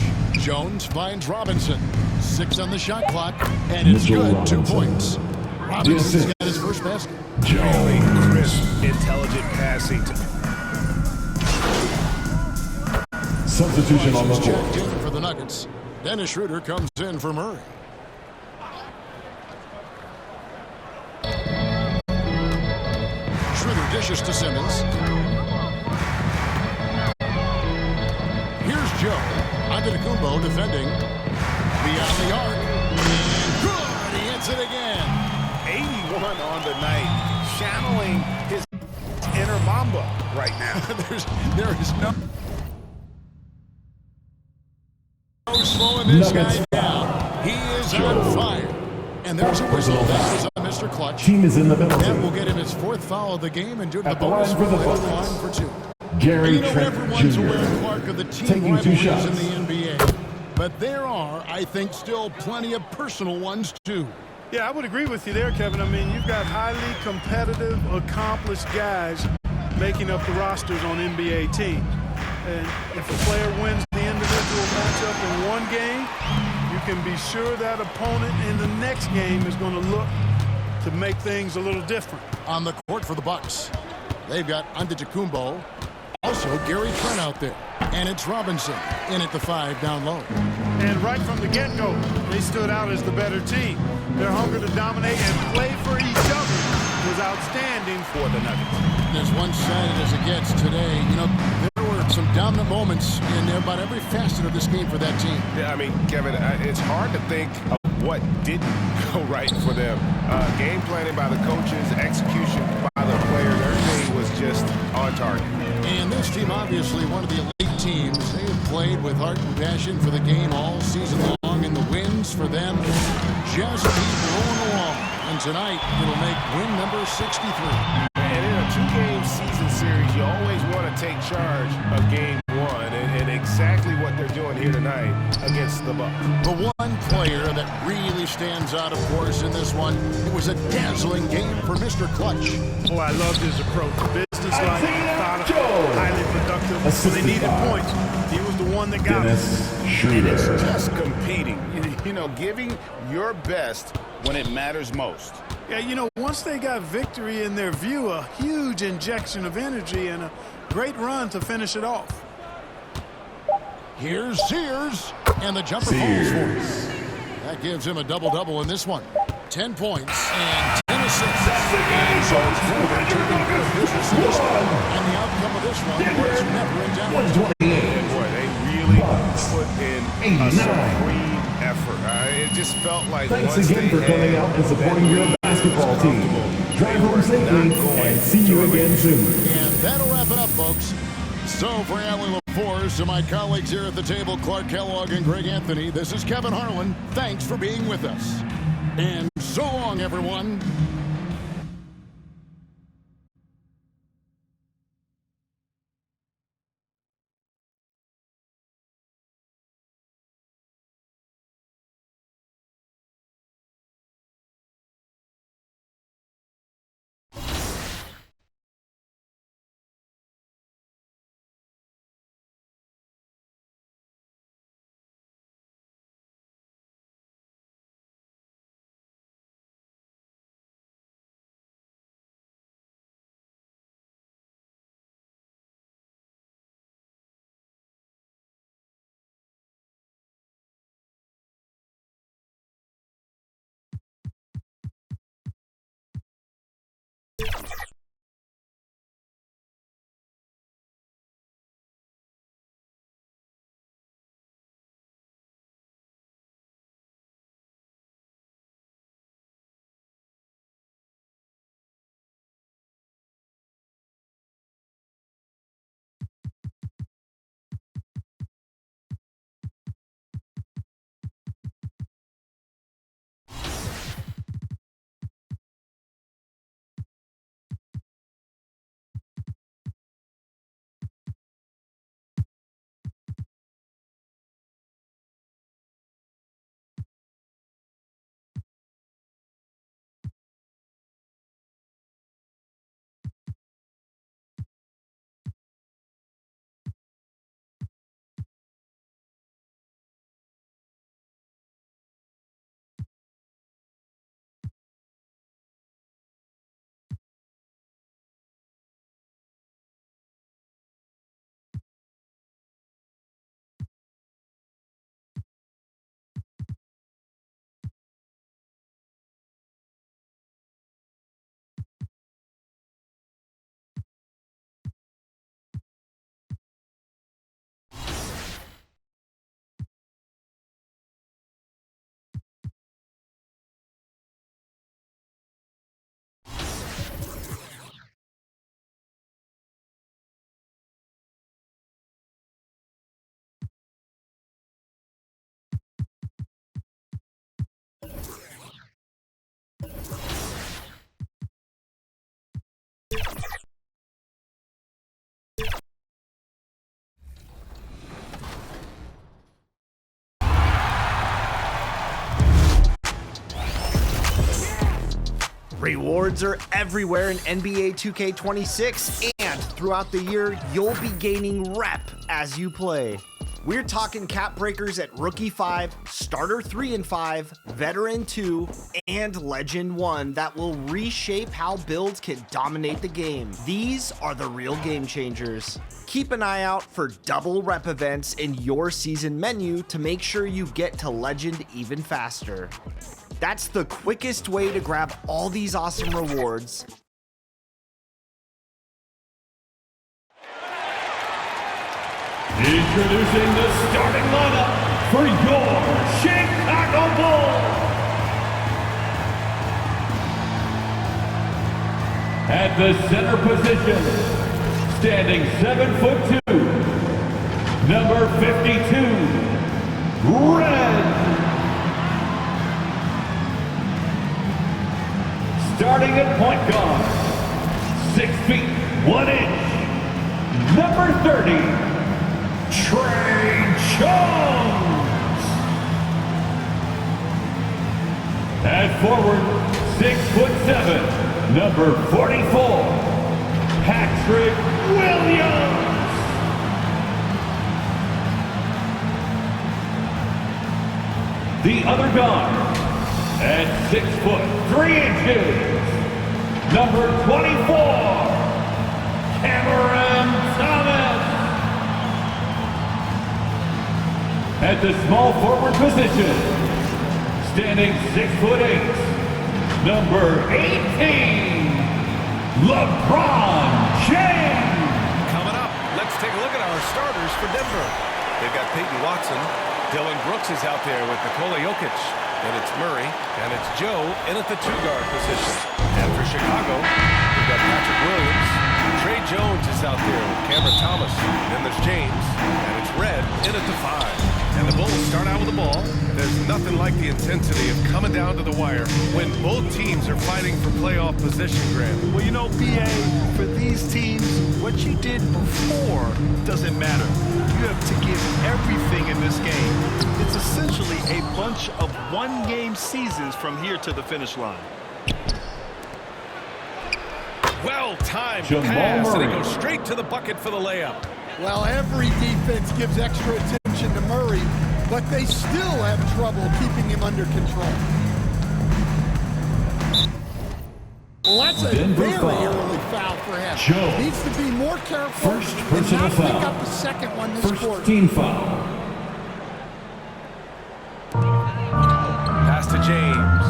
Jones finds Robinson. 6 on the shot clock, and it's Mitchell good. 2 Robinson. points. Robinson's got his first basket. Really crisp, intelligent passing. Substitution on the Checked court. in for the Nuggets. Dennis Schroeder comes in for Murray. Schroeder dishes to Simmons. Here's Joe. Antetokounmpo defending. Beyond the arc. And good! He hits it again. 81 on the night. Channeling his inner Mamba right now. There is no slowing this guy down. He is on fire. And there's a whistle. That was on Mr. Clutch. Team is in the penalty. That will get him his 4th foul of the game, and due to the At the bonus, line for the we'll Bucks. line for 2. Gary And Trent everyone's Jr. aware, Clark, of the team taking 2 rivalries shots. in the NBA. But there are, I think, still plenty of personal ones, too. Yeah, I would agree with you there, Kevin. I mean, you've got highly competitive, accomplished guys making up the rosters on NBA teams. And if a player wins the individual matchup in one game, you can be sure that opponent in the next game is going to look to make things a little different. On the court for the Bucks, they've got Antetokounmpo, also Gary Trent out there. And it's Robinson in at the 5 down low. And right from the get-go, they stood out as the better team. Their hunger to dominate and play for each other was outstanding for the Nuggets. As one-sided as it gets today, you know, there were some dominant moments in about every facet of this game for that team. Yeah, I mean, Kevin, it's hard to think of what didn't go right for them. Game planning by the coaches, execution by the players, everything was just on target. And this team, obviously one of the elite teams. They have played with heart and passion for the game all season long, and the wins for them just keep rolling along. And tonight, it'll make win number 63. And in a 2-game season series, you always want to take charge of game 1, and exactly what they're doing here tonight against the Bucks. The one player that really stands out, of course, in this one, it was a dazzling game for Mr. Clutch. Oh, I loved his approach. Business-like, methodical, highly productive. When they needed points, he was the one that got Dennis it. Schroeder. And it's just competing. You know, giving your best when it matters most. Yeah, you know, once they got victory in their view, a huge injection of energy and a great run to finish it off. Here's Sears, and the jumper falls for him. That gives him a double-double in this one. 10 points and 10 assists. And so it's turning good business in this one. And the outcome of this one was never in doubt. And boy, they really put in a supreme effort. It just felt like Thanks again for coming out and supporting your basketball team. Drive home safely and see you again soon. And that'll wrap it up, folks. So for Allie LaForce and my colleagues here at the table, Clark Kellogg and Greg Anthony, this is Kevin Harlan. Thanks for being with us. And so long, everyone. Rewards are everywhere in NBA 2K26, and throughout the year, you'll be gaining rep as you play. We're talking cap breakers at Rookie 5, Starter 3 and 5, Veteran 2, and Legend 1 that will reshape how builds can dominate the game. These are the real game changers. Keep an eye out for double rep events in your season menu to make sure you get to Legend even faster. That's the quickest way to grab all these awesome rewards. Introducing the starting lineup for your Chicago Bulls. At the center position, standing 7'2", number 52, Red. Starting at point guard, 6 feet 1 inch, number 30, Trey Jones. At forward, 6'7", number 44, Patrick Williams. The other guard, At 6 foot 3 inches, number 24, Cameron Thomas. At the small forward position, standing 6 foot 8, number 18, LeBron James. Coming up, let's take a look at our starters for Denver. They've got Peyton Watson. Dylan Brooks is out there with Nikola Jokic. Then it's Murray, and it's Joe in at the 2-guard position. And for Chicago, we've got Patrick Williams. Trey Jones is out there with Cameron Thomas. Then there's James, and it's Red in at the 5. And the Bulls start out with the ball. There's nothing like the intensity of coming down to the wire when both teams are fighting for playoff position, Grant. Well, you know, PA, for these teams, what you did before doesn't matter. You have to give everything in this game. It's essentially a bunch of one-game seasons from here to the finish line. Well-timed pass, and it goes straight to the bucket for the layup. Well, every defense gives extra attention to Murray, but they still have trouble keeping him under control. Well, that's a very early foul for him. Joe. Needs to be more careful First and personal not pick foul. up the second one this First quarter. team foul. Pass to James.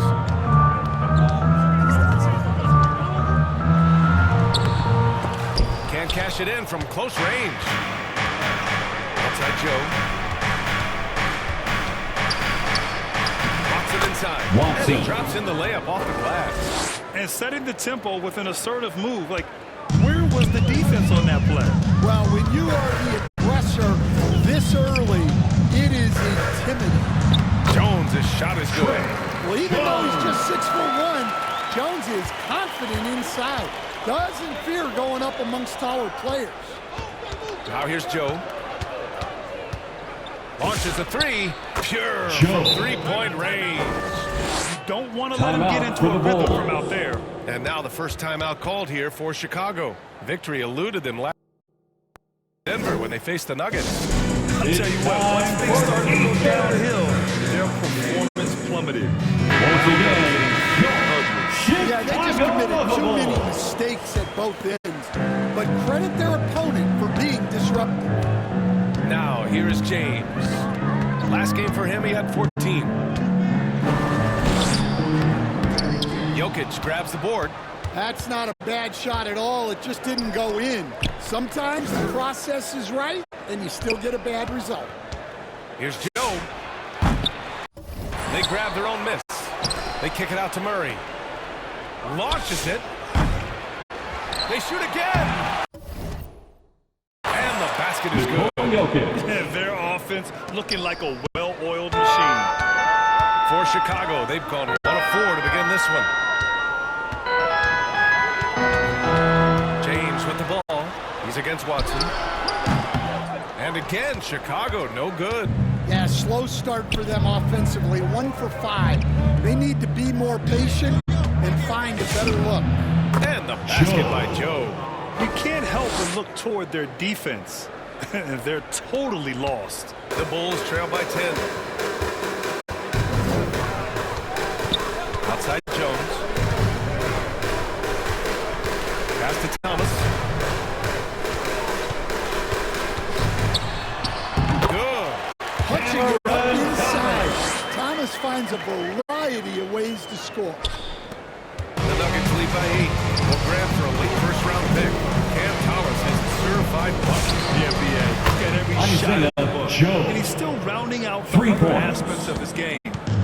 Can't cash it in from close range. Outside Joe. Walks it inside. And he drops in the layup off the glass. And setting the tempo with an assertive move. Like, where was the defense on that play? Well, when you are the aggressor this early, it is intimidating. Jones' shot is good. Well, even though he's just 6'1", Jones is confident inside. Doesn't fear going up amongst taller players. Now here's Joe. Launches a 3. Pure Joe. from 3-point range. Don't want to let him get into a rhythm from out there. And now the first timeout called here for Chicago. Victory eluded them last Denver when they faced the Nuggets. I'll tell you what, once they started to go downhill, their performance plummeted. Once again, Yeah, they just committed too many mistakes at both ends. But credit their opponent for being disruptive. Now here is James. Last game for him, he had 14. Jokic grabs the board. That's not a bad shot at all. It just didn't go in. Sometimes the process is right, and you still get a bad result. Here's Joe. They grab their own miss. They kick it out to Murray. Launches it. They shoot again. And the basket is good. And their offense looking like a well-oiled machine. For Chicago, they've gone 1 of 4 to begin this one. James with the ball. He's against Watson. And again, Chicago, no good. Yeah, slow start for them offensively. 1 for 5. They need to be more patient and find a better look. And the basket by Joe. You can't help but look toward their defense. They're totally lost. The Bulls trail by 10. Outside Jones. Pass to Thomas. Good. Punching it up inside. Thomas finds a variety of ways to score. The Nuggets lead by 8. Will grab for a late first-round pick. Cam Thomas is a certified bucket. The NBA. Look at every shot in the book. And he's still rounding out the other aspects of his game.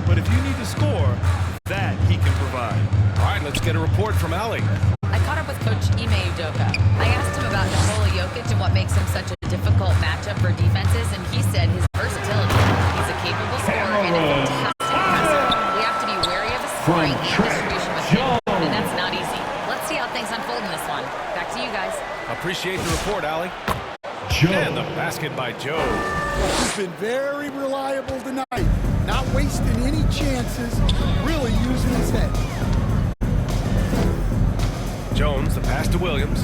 But if you need to score, that he can provide. All right, let's get a report from Allie. I caught up with Coach Ime Udoka. I asked him about Nikola Jokic and what makes him such a difficult matchup for defenses, and he said his versatility. He's a capable scorer and a fantastic passer. We have to be wary of his scoring and distribution with him, and that's not easy. Let's see how things unfold in this one. Back to you guys. Appreciate the report, Allie. And the basket by Joe. He's been very reliable tonight. Not wasting any chances, really using his head. Jones, the pass to Williams.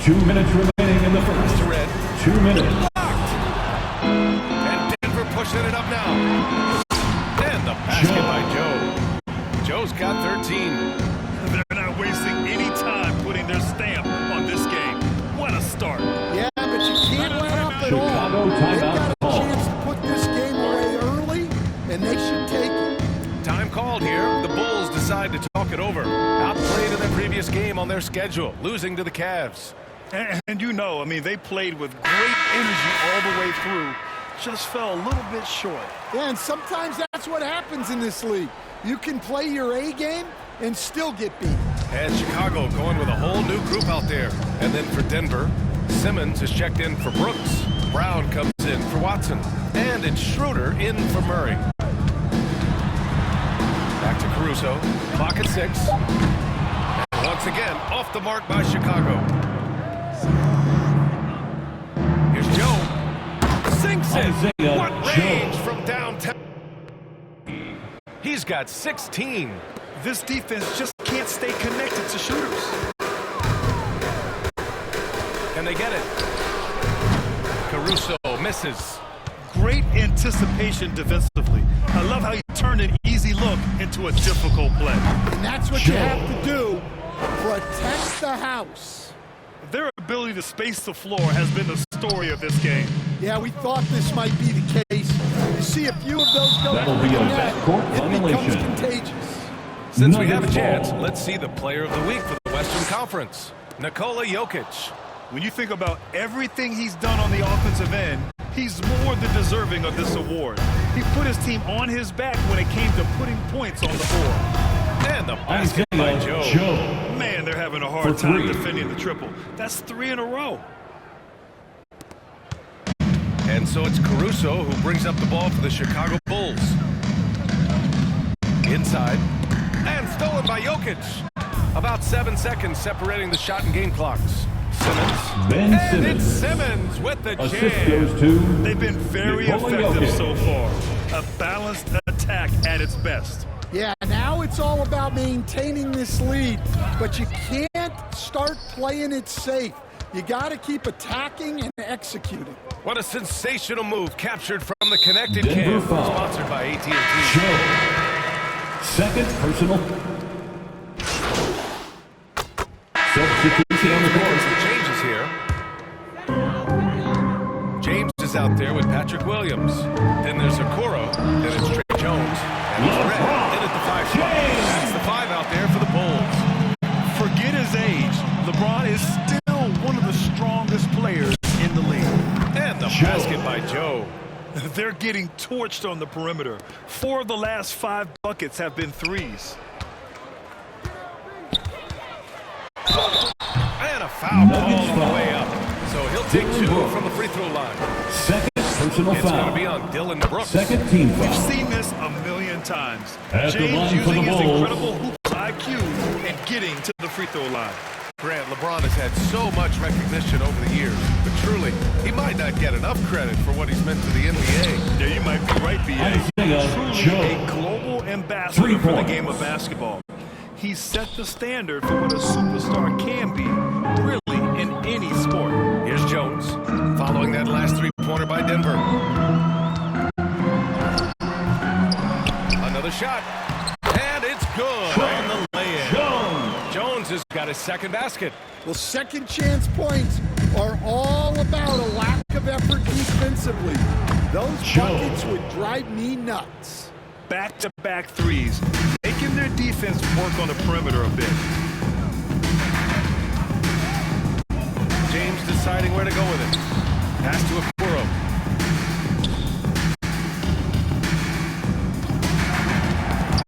2 minutes remaining in the first. To Red. 2 minutes. And Denver pushing it up now. decide to talk it over. Outplayed in their previous game on their schedule, losing to the Cavs. And you know, I mean, they played with great energy all the way through. Just fell a little bit short. Yeah, and sometimes that's what happens in this league. You can play your A game and still get beat. And Chicago going with a whole new group out there. And then for Denver, Simmons is checked in for Brooks. Brown comes in for Watson. And it's Schroeder in for Murray. Back to Caruso. Clock at 6. And once again, off the mark by Chicago. Here's Joe. Sinks it. What range from downtown. He's got 16. This defense just can't stay connected to shooters. Can they get it? Caruso misses. Great anticipation defensively. I love how you turned an easy look into a difficult play. And that's what you have to do. Protect the house. Their ability to space the floor has been the story of this game. Yeah, we thought this might be the case. You see a few of those go That'll be a backcourt it becomes violation. contagious. Since we have a chance, let's see the player of the week for the Western Conference, Nikola Jokic. When you think about everything he's done on the offensive end, he's more than deserving of this award. He put his team on his back when it came to putting points on the board. And the basket by Joe. Man, they're having a hard time defending the triple. That's 3 in a row. And so it's Caruso who brings up the ball for the Chicago Bulls. Inside. And stolen by Jokic. About 7 seconds separating the shot and game clocks. Simmons. And it's Simmons with the jam. Goes to They've been very Nikola effective Jokic. so far. A balanced attack at its best. Yeah, now it's all about maintaining this lead, but you can't start playing it safe. You got to keep attacking and executing. What a sensational move captured from the connected Denver cam. foul. Sponsored by AT&T. Joe. Second personal. Substitution on the court. Some changes here. James is out there with Patrick Williams. Then there's Okoro. Then it's Trey Jones. And it's Red in at the 5 spot. That's the 5 out there for the Bulls. Forget his age. LeBron is still one of the strongest players in the league. And the basket by Joe. They're getting torched on the perimeter. 4 of the last 5 buckets have been threes. And a foul call on the way up. So he'll take 2 from the free throw line. Second personal It's foul. going to be on Dylan Brooks. Second team foul. We've seen this a million times. At the James line for using the his Bulls. incredible hoop IQ and getting to the free throw line. Grant, LeBron has had so much recognition over the years, but truly, he might not get enough credit for what he's meant to the NBA. Yeah, you might be right, B.A. Truly Joe. a global ambassador 3 for the points. game of basketball. He set the standard for what a superstar can be, really, in any sport. Here's Jones, following that last 3-pointer by Denver. Another shot, and it's good on the lay-in. Jones has got his second basket. Well, second chance points are all about a lack of effort defensively. Those buckets would drive me nuts. Back-to-back threes, making their defense work on the perimeter a bit. James deciding where to go with it. Pass to Okoro.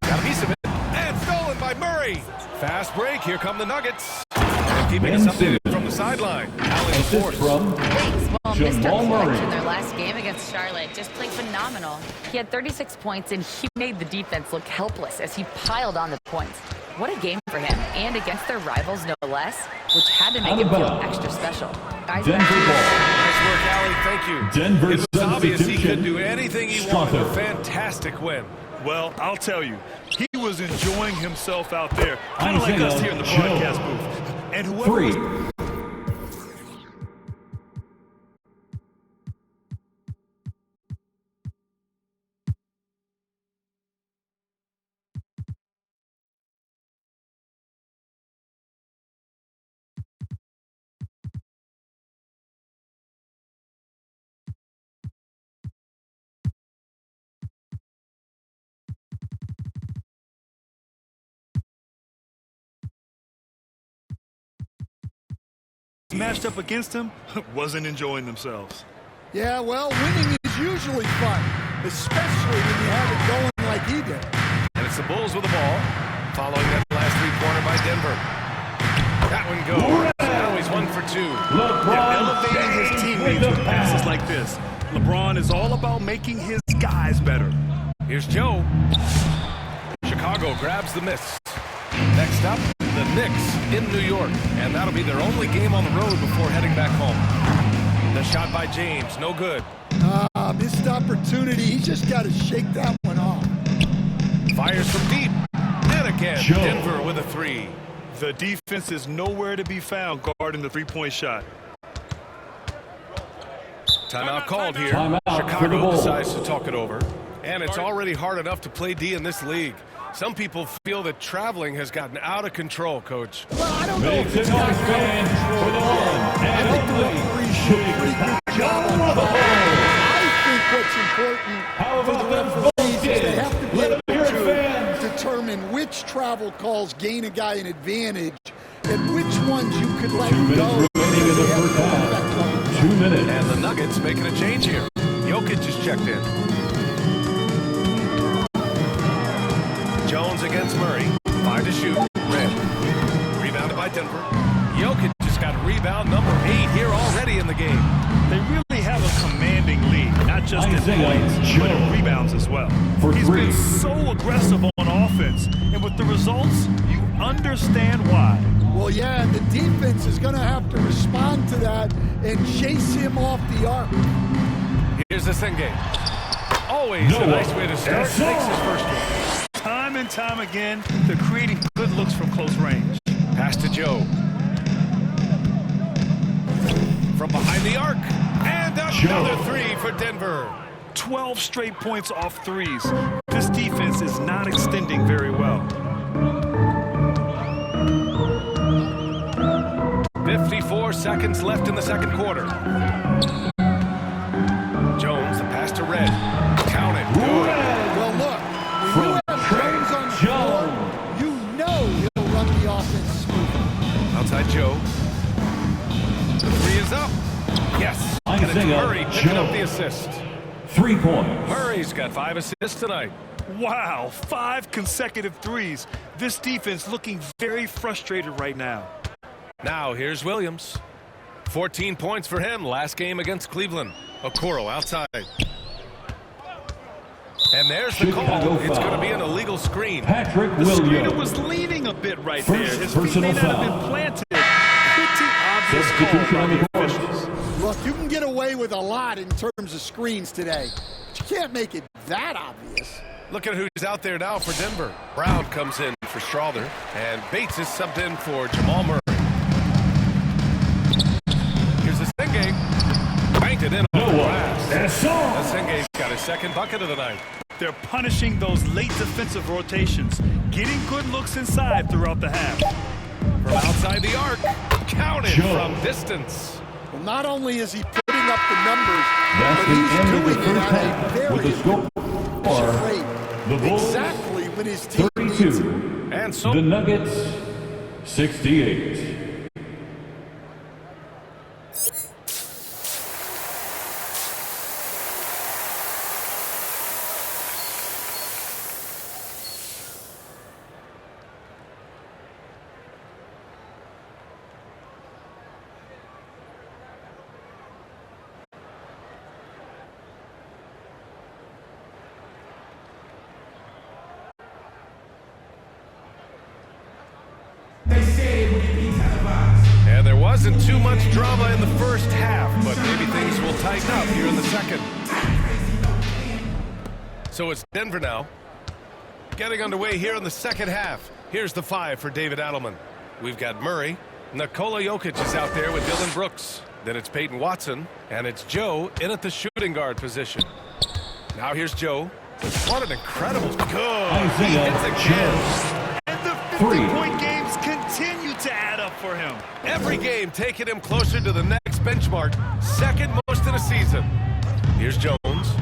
Got a piece of it. And stolen by Murray. Fast break. Here come the Nuggets. And keeping us updated from the sideline. Allen Force. Thanks. Well, Mr. Jamal Clutch Murray. in their last game against Charlotte just played phenomenal. He had 36 points, and he made the defense look helpless as he piled on the points. What a game for him, and against their rivals, no less, which had to make him feel extra special. Guys, Denver ball. Nice work, Allie. Thank you. Denver It was obvious he could substitution. do anything he wanted. A Strother. fantastic win. Well, I'll tell you, he was enjoying himself out there, kind of like us here in the broadcast booth. And whoever 3. matched up against him wasn't enjoying themselves. Yeah, well, winning is usually fun, especially when you have it going like he did. And it's the Bulls with the ball, following that last three-pointer by Denver. That one goes. Now he's 1 for 2. Elevating his teammates with passes like this. LeBron is all about making his guys better. Here's Joe. Chicago grabs the miss. Next up, the Knicks in New York. And that'll be their only game on the road before heading back home. The shot by James, no good. Missed opportunity. He just got to shake that one off. Fires from deep. And again, Denver with a 3. The defense is nowhere to be found guarding the three-point shot. Timeout called here. Chicago decides to talk it over. And it's already hard enough to play D in this league. Some people feel that traveling has gotten out of control, Coach. Well, I don't know if it's got I think the referees did a pretty good job on that. I think what's important for the referees is they have to be able to determine which travel calls gain a guy an advantage and which ones you could let go. 2 minutes. And the Nuggets making a change here. Jokic is checked in. Jones against Murray. 5 to shoot. Red. Rebounded by Denver. Jokic just got rebound number 8 here already in the game. They really have a commanding lead, not just in points, but in rebounds as well. He's been so aggressive on offense, and with the results, you understand why. Well, yeah, and the defense is going to have to respond to that and chase him off the arc. Here's the Senge. Always a nice way to start. Takes his first one. Time and time again, they're creating good looks from close range. Pass to Joe. From behind the arc. And another 3 for Denver. 12 straight points off threes. This defense is not extending very well. 54 seconds left in the second quarter. Jones, the pass to Red. Count it. Good. Well, look, when you have Jones on the floor, you know he'll run the offense smoothly. Outside Joe. The 3 is up. Yes. And it's Murray picking up the assist. 3 points. Murray's got 5 assists tonight. Wow, 5 consecutive threes. This defense looking very frustrated right now. Now here's Williams. 14 points for him last game against Cleveland. Okoro outside. And there's the call. It's going to be an illegal screen. Patrick The Williams. screener was leaning a bit right there. His feet personal may not foul. have been planted. Pretty obvious call by the officials. Look, you can get away with a lot in terms of screens today, but you can't make it that obvious. Look at who's out there now for Denver. Brown comes in for Strawther, and Bates is subbed in for Jamal Murray. Here's the Senge. Banked it in on the glass. Senge's got his second bucket of the night. They're punishing those late defensive rotations, getting good looks inside throughout the half. From outside the arc, counted from distance. Well, not only is he putting up the numbers, That's but the he's end of the doing it first at a half very with the score rate. the Bulls Exactly when his team needs it. 32 And so the Nuggets 68. And there wasn't too much drama in the first half, but maybe things will tighten up here in the second. So it's Denver now. Getting underway here in the second half. Here's the 5 for David Adelman. We've got Murray. Nikola Jokic is out there with Dylan Brooks. Then it's Peyton Watson. And it's Joe in at the shooting guard position. Now here's Joe. What an incredible goal. He hits again. And the 50-point games continue to add up for him. Every game taking him closer to the next benchmark, second most in a season. Here's Jones.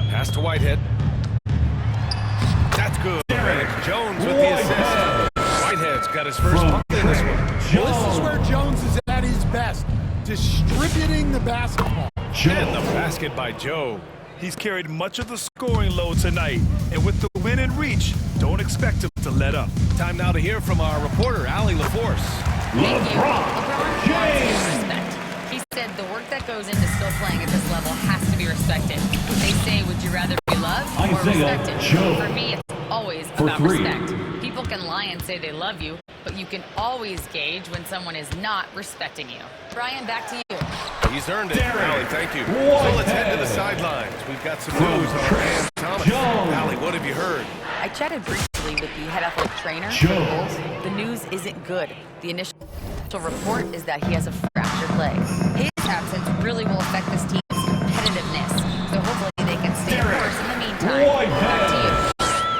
Pass to Whitehead. That's good. And it's Jones with the assist. Whitehead's got his first bucket in this one. Well, this is where Jones is at his best. distributing the basketball. And the basket by Joe. He's carried much of the scoring load tonight, and with the win in reach, don't expect him to let up. Time now to hear from our reporter, Allie LaForce. LeBron James. Respect. He said the work that goes into still playing at this level has to be respected. They say, would you rather be loved or respected? For me, it's always about respect. People can lie and say they love you, but you can always gauge when someone is not respecting you. Brian, back to you. He's earned it. Allie, thank you. So let's head to the sidelines. We've got some news on Rand Thomas. Allie, what have you heard? I chatted briefly with the head athletic trainer for the Bulls. The news isn't good. The initial report is that he has a fractured leg. His absence really will affect this team's competitiveness. So hopefully they can stay course in the meantime. Back to you.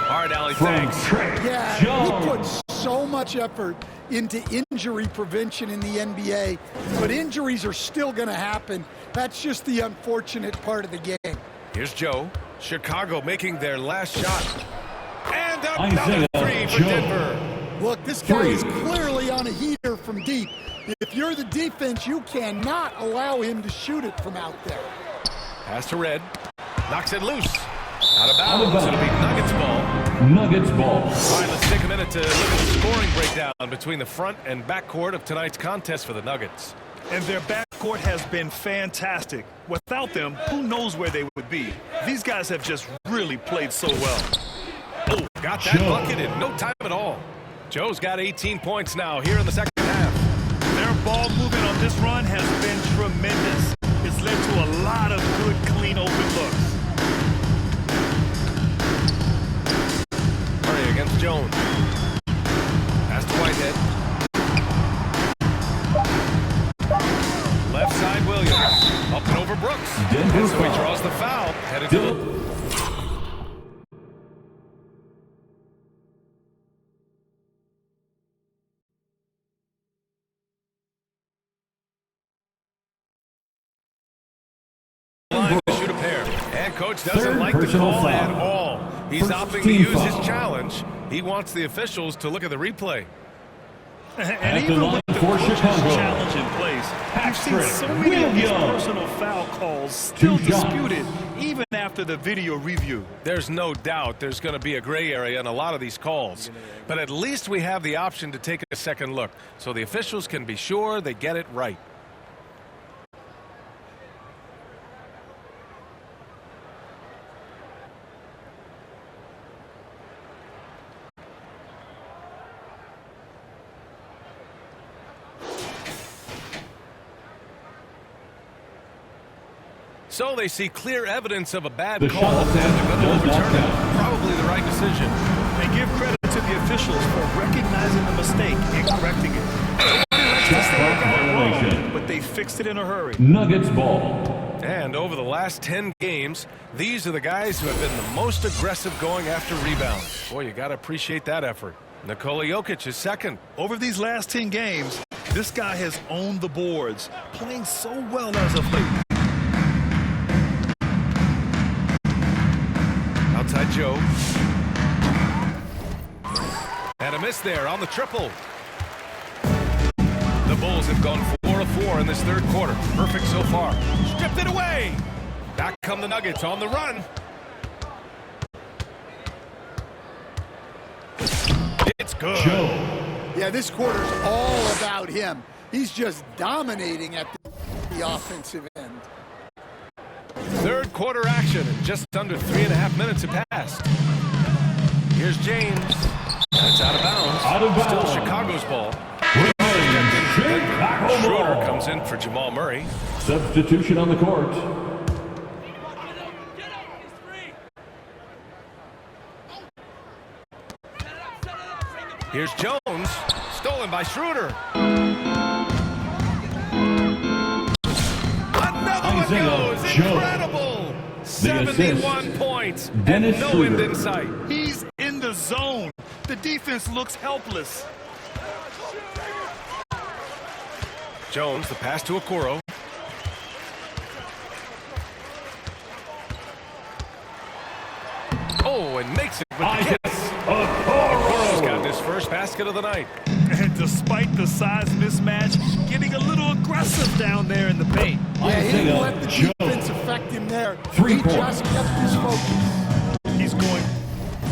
All right, Allie, thanks. Yeah, he puts so much effort into injury prevention in the NBA, but injuries are still going to happen. That's just the unfortunate part of the game. Here's Joe. Chicago making their last shot. And another three for Denver. Look, this guy is clearly on a heater from deep. If you're the defense, you cannot allow him to shoot it from out there. Pass to Red. Knocks it loose. Out of bounds. It'll be Nuggets ball. Nuggets ball. All right, let's take a minute to look at the scoring breakdown between the front and backcourt of tonight's contest for the Nuggets. And their backcourt has been fantastic. Without them, who knows where they would be? These guys have just really played so well. Oh, got that bucket in no time at all. Joe's got 18 points now here in the second half. Their ball movement on this run has been tremendous. It's led to a lot of good, clean, open looks. Murray against Jones. Pass to Whitehead. Left side, Williams. Up and over Brooks. And so he draws the foul. Headed to the... line to shoot a pair. And coach doesn't like the call at all. He's opting to use his challenge. He wants the officials to look at the replay. And even with the coach's challenge in place, we've seen so many of these personal foul calls still disputed, even after the video review. There's no doubt there's going to be a gray area in a lot of these calls. But at least we have the option to take a second look, so the officials can be sure they get it right. So they see clear evidence of a bad call, and they're going to overturn it. Probably the right decision. They give credit to the officials for recognizing the mistake and correcting it. But they fixed it in a hurry. Nuggets ball. And over the last 10 games, these are the guys who have been the most aggressive going after rebounds. Boy, you got to appreciate that effort. Nikola Jokic is second. Over these last 10 games, this guy has owned the boards, playing so well as of late. Outside Joe. And a miss there on the triple. The Bulls have gone 4 of 4 in this third quarter. Perfect so far. Stripped it away. Back come the Nuggets on the run. It's good. Joe. Yeah, this quarter's all about him. He's just dominating at the offensive end. Third quarter action, and just under 3.5 minutes have passed. Here's James. That's out of bounds. Still Chicago's ball. Schroeder comes in for Jamal Murray. Substitution on the court. Here's Jones. Stolen by Schroeder. Another one goes. Incredible. 71 points and no end in sight. He's in the zone. The defense looks helpless. Jones, the pass to Okoro. Oh, and makes it with the kiss. Okoro's got this first first basket of the night. And despite the size mismatch, getting a little aggressive down there in the paint. Yeah, he didn't let the defense affect him there. He just kept his focus. He's going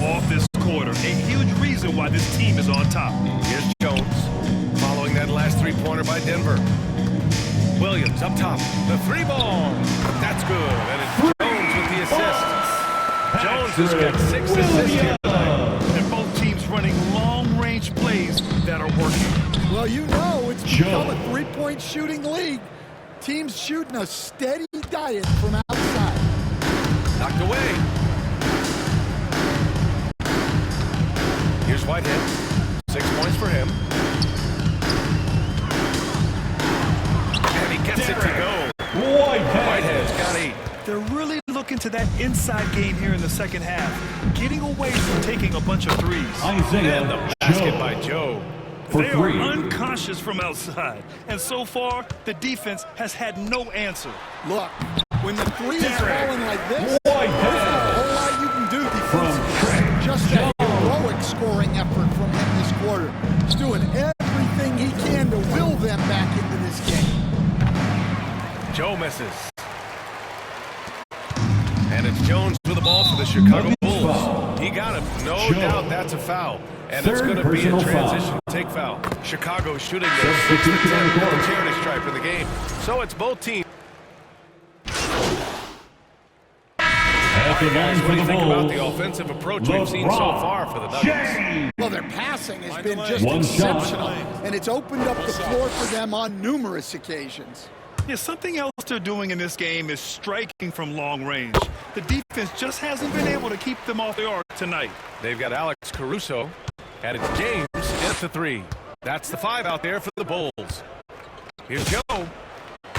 off this quarter. A huge reason why this team is on top. Here's Jones, following that last three-pointer by Denver. Williams up top, the three ball. That's good, and it's Jones with the assist. Jones has got 6 assists here tonight. And both teams running long-range plays that are working. Well, you know, it's become a three-point shooting league. Teams shooting a steady diet from outside. Knocked away. Here's Whitehead. 6 points for him. And he gets it to go. Whitehead's got 8. They're really looking to that inside game here in the second half, getting away from taking a bunch of threes. And the basket by Joe. They are unconscious from outside, and so far, the defense has had no answer. Look, when the three is falling like this, there's not a whole lot you can do defensively. Just a heroic scoring effort from him this quarter. He's doing everything he can to will them back into this game. Joe misses. And it's Jones with the ball for the Chicago Bulls. He got him. No doubt that's a foul. And it's going to be a transition take foul. Chicago shooting their 6th attempt at the charity stripe of the game. So it's both teams. Guys, what do you think about the offensive approach we've seen so far for the Nuggets? Well, their passing has been just exceptional, and it's opened up the floor for them on numerous occasions. Yeah, something else they're doing in this game is striking from long range. The defense just hasn't been able to keep them off the arc tonight. They've got Alex Caruso, and it's James at the 3. That's the 5 out there for the Bulls. Here's Joe.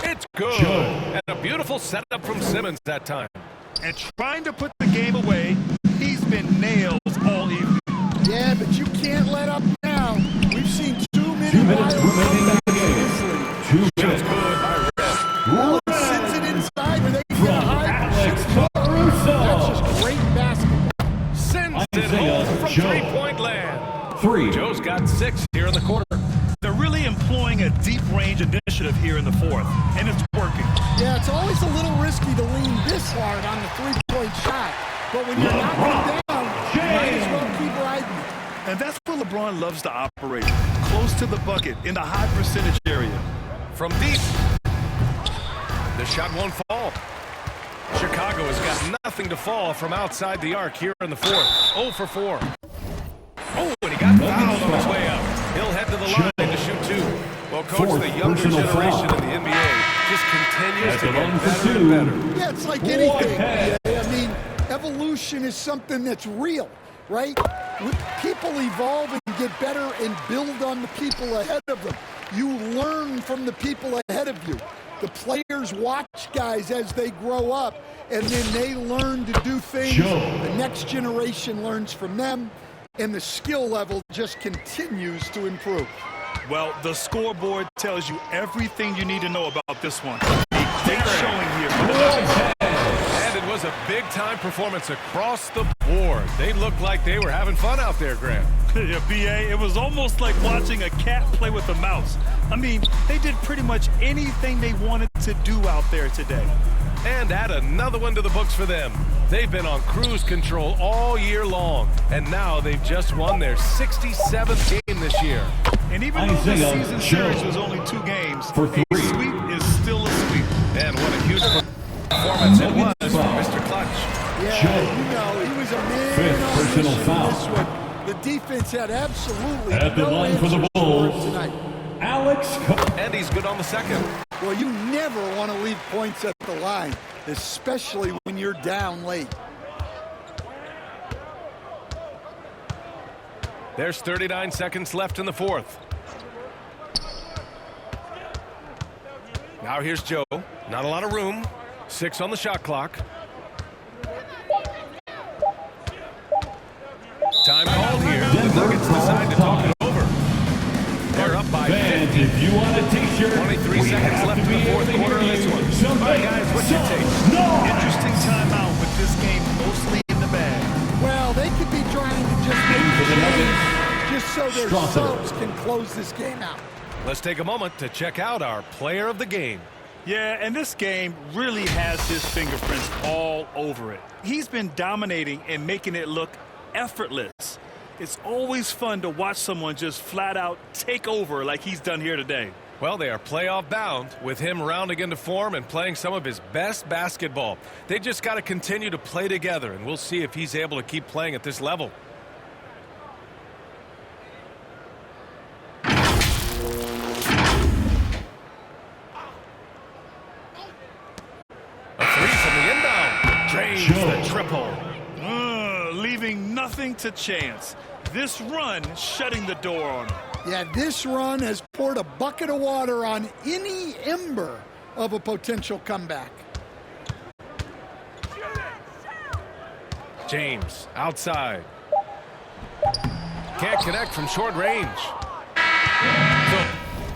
It's good. And a beautiful setup from Simmons that time. And trying to put the game away, he's been nailed all evening. Yeah, but you can't let up now. We've seen too many wild comebacks in this league. That's good by Red. Well, he sends it inside where they get a high. That's just great basketball. Sends it home from three-point land. 3. Joe's got 6 here in the quarter. They're really employing a deep range initiative here in the fourth, and it's working. Yeah, it's always a little risky to lean this hard on the three-point shot. But when you're knocking down, you might as well keep riding. And that's where LeBron loves to operate, close to the bucket in the high percentage area. From deep, the shot won't fall. Chicago has got nothing to fall from outside the arc here in the fourth. 0 for 4. Oh, and he got fouled on his way up. He'll head to the line to shoot 2. Well, Coach, the younger generation in the NBA just continues to get better and better. Yeah, it's like anything. I mean, evolution is something that's real, right? People evolve and get better and build on the people ahead of them. You learn from the people ahead of you. The players watch guys as they grow up, and then they learn to do things. The next generation learns from them, and the skill level just continues to improve. Well, the scoreboard tells you everything you need to know about this one. A great showing here for the Nuggets. And it was a big-time performance across the board. They looked like they were having fun out there, Graham. Yeah, B.A., it was almost like watching a cat play with a mouse. I mean, they did pretty much anything they wanted to do out there today. And add another one to the books for them. They've been on cruise control all year long, and now they've just won their 67th game this year. And even though the season series was only 2 games, a sweep is still a sweep. And what a huge performance it was for Mr. Clutch. Yeah, you know, he was a man on mission in this one. The defense had absolutely no answers for him tonight. And he's good on the second. Well, you never want to leave points at the line, especially when you're down late. There's 39 seconds left in the fourth. Now here's Joe. Not a lot of room. 6 on the shot clock. Time called here. The Nuggets decide to talk it over. They're up by 50. If you want a t-shirt, 23 seconds left in the fourth quarter of this one. All right, guys, what's your take? Interesting timeout with this game mostly in the bag. Well, they could be trying to just make the change just so their subs can close this game out. Let's take a moment to check out our player of the game. Yeah, and this game really has his fingerprints all over it. He's been dominating and making it look effortless. It's always fun to watch someone just flat out take over like he's done here today. Well, they are playoff bound with him rounding into form and playing some of his best basketball. They just got to continue to play together, and we'll see if he's able to keep playing at this level. A three from the inbound. Drains the triple. Leaving nothing to chance. This run shutting the door on him. Yeah, this run has poured a bucket of water on any ember of a potential comeback. James outside. Can't connect from short range. So,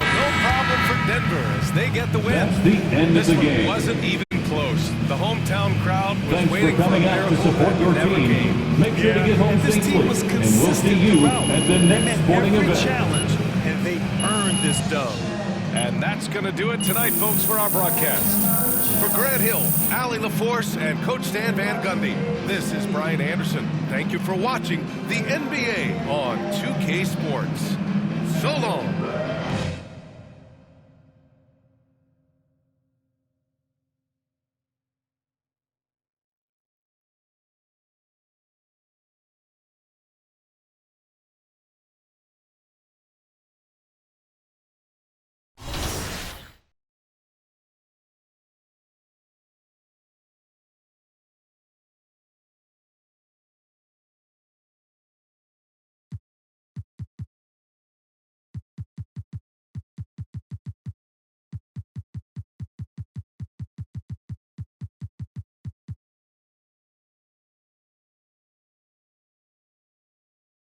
no problem for Denver as they get the win. That's the end this of the one game. wasn't even close. The hometown crowd was Thanks waiting for coming out to support your team. Make sure to get home this safely, team was and we'll consistent see you throughout. at the next sporting every event. challenge, and they earned this dub. And that's going to do it tonight, folks, for our broadcast. For Grant Hill, Allie LaForce, and Coach Stan Van Gundy, this is Brian Anderson. Thank you for watching the NBA on 2K Sports. So long.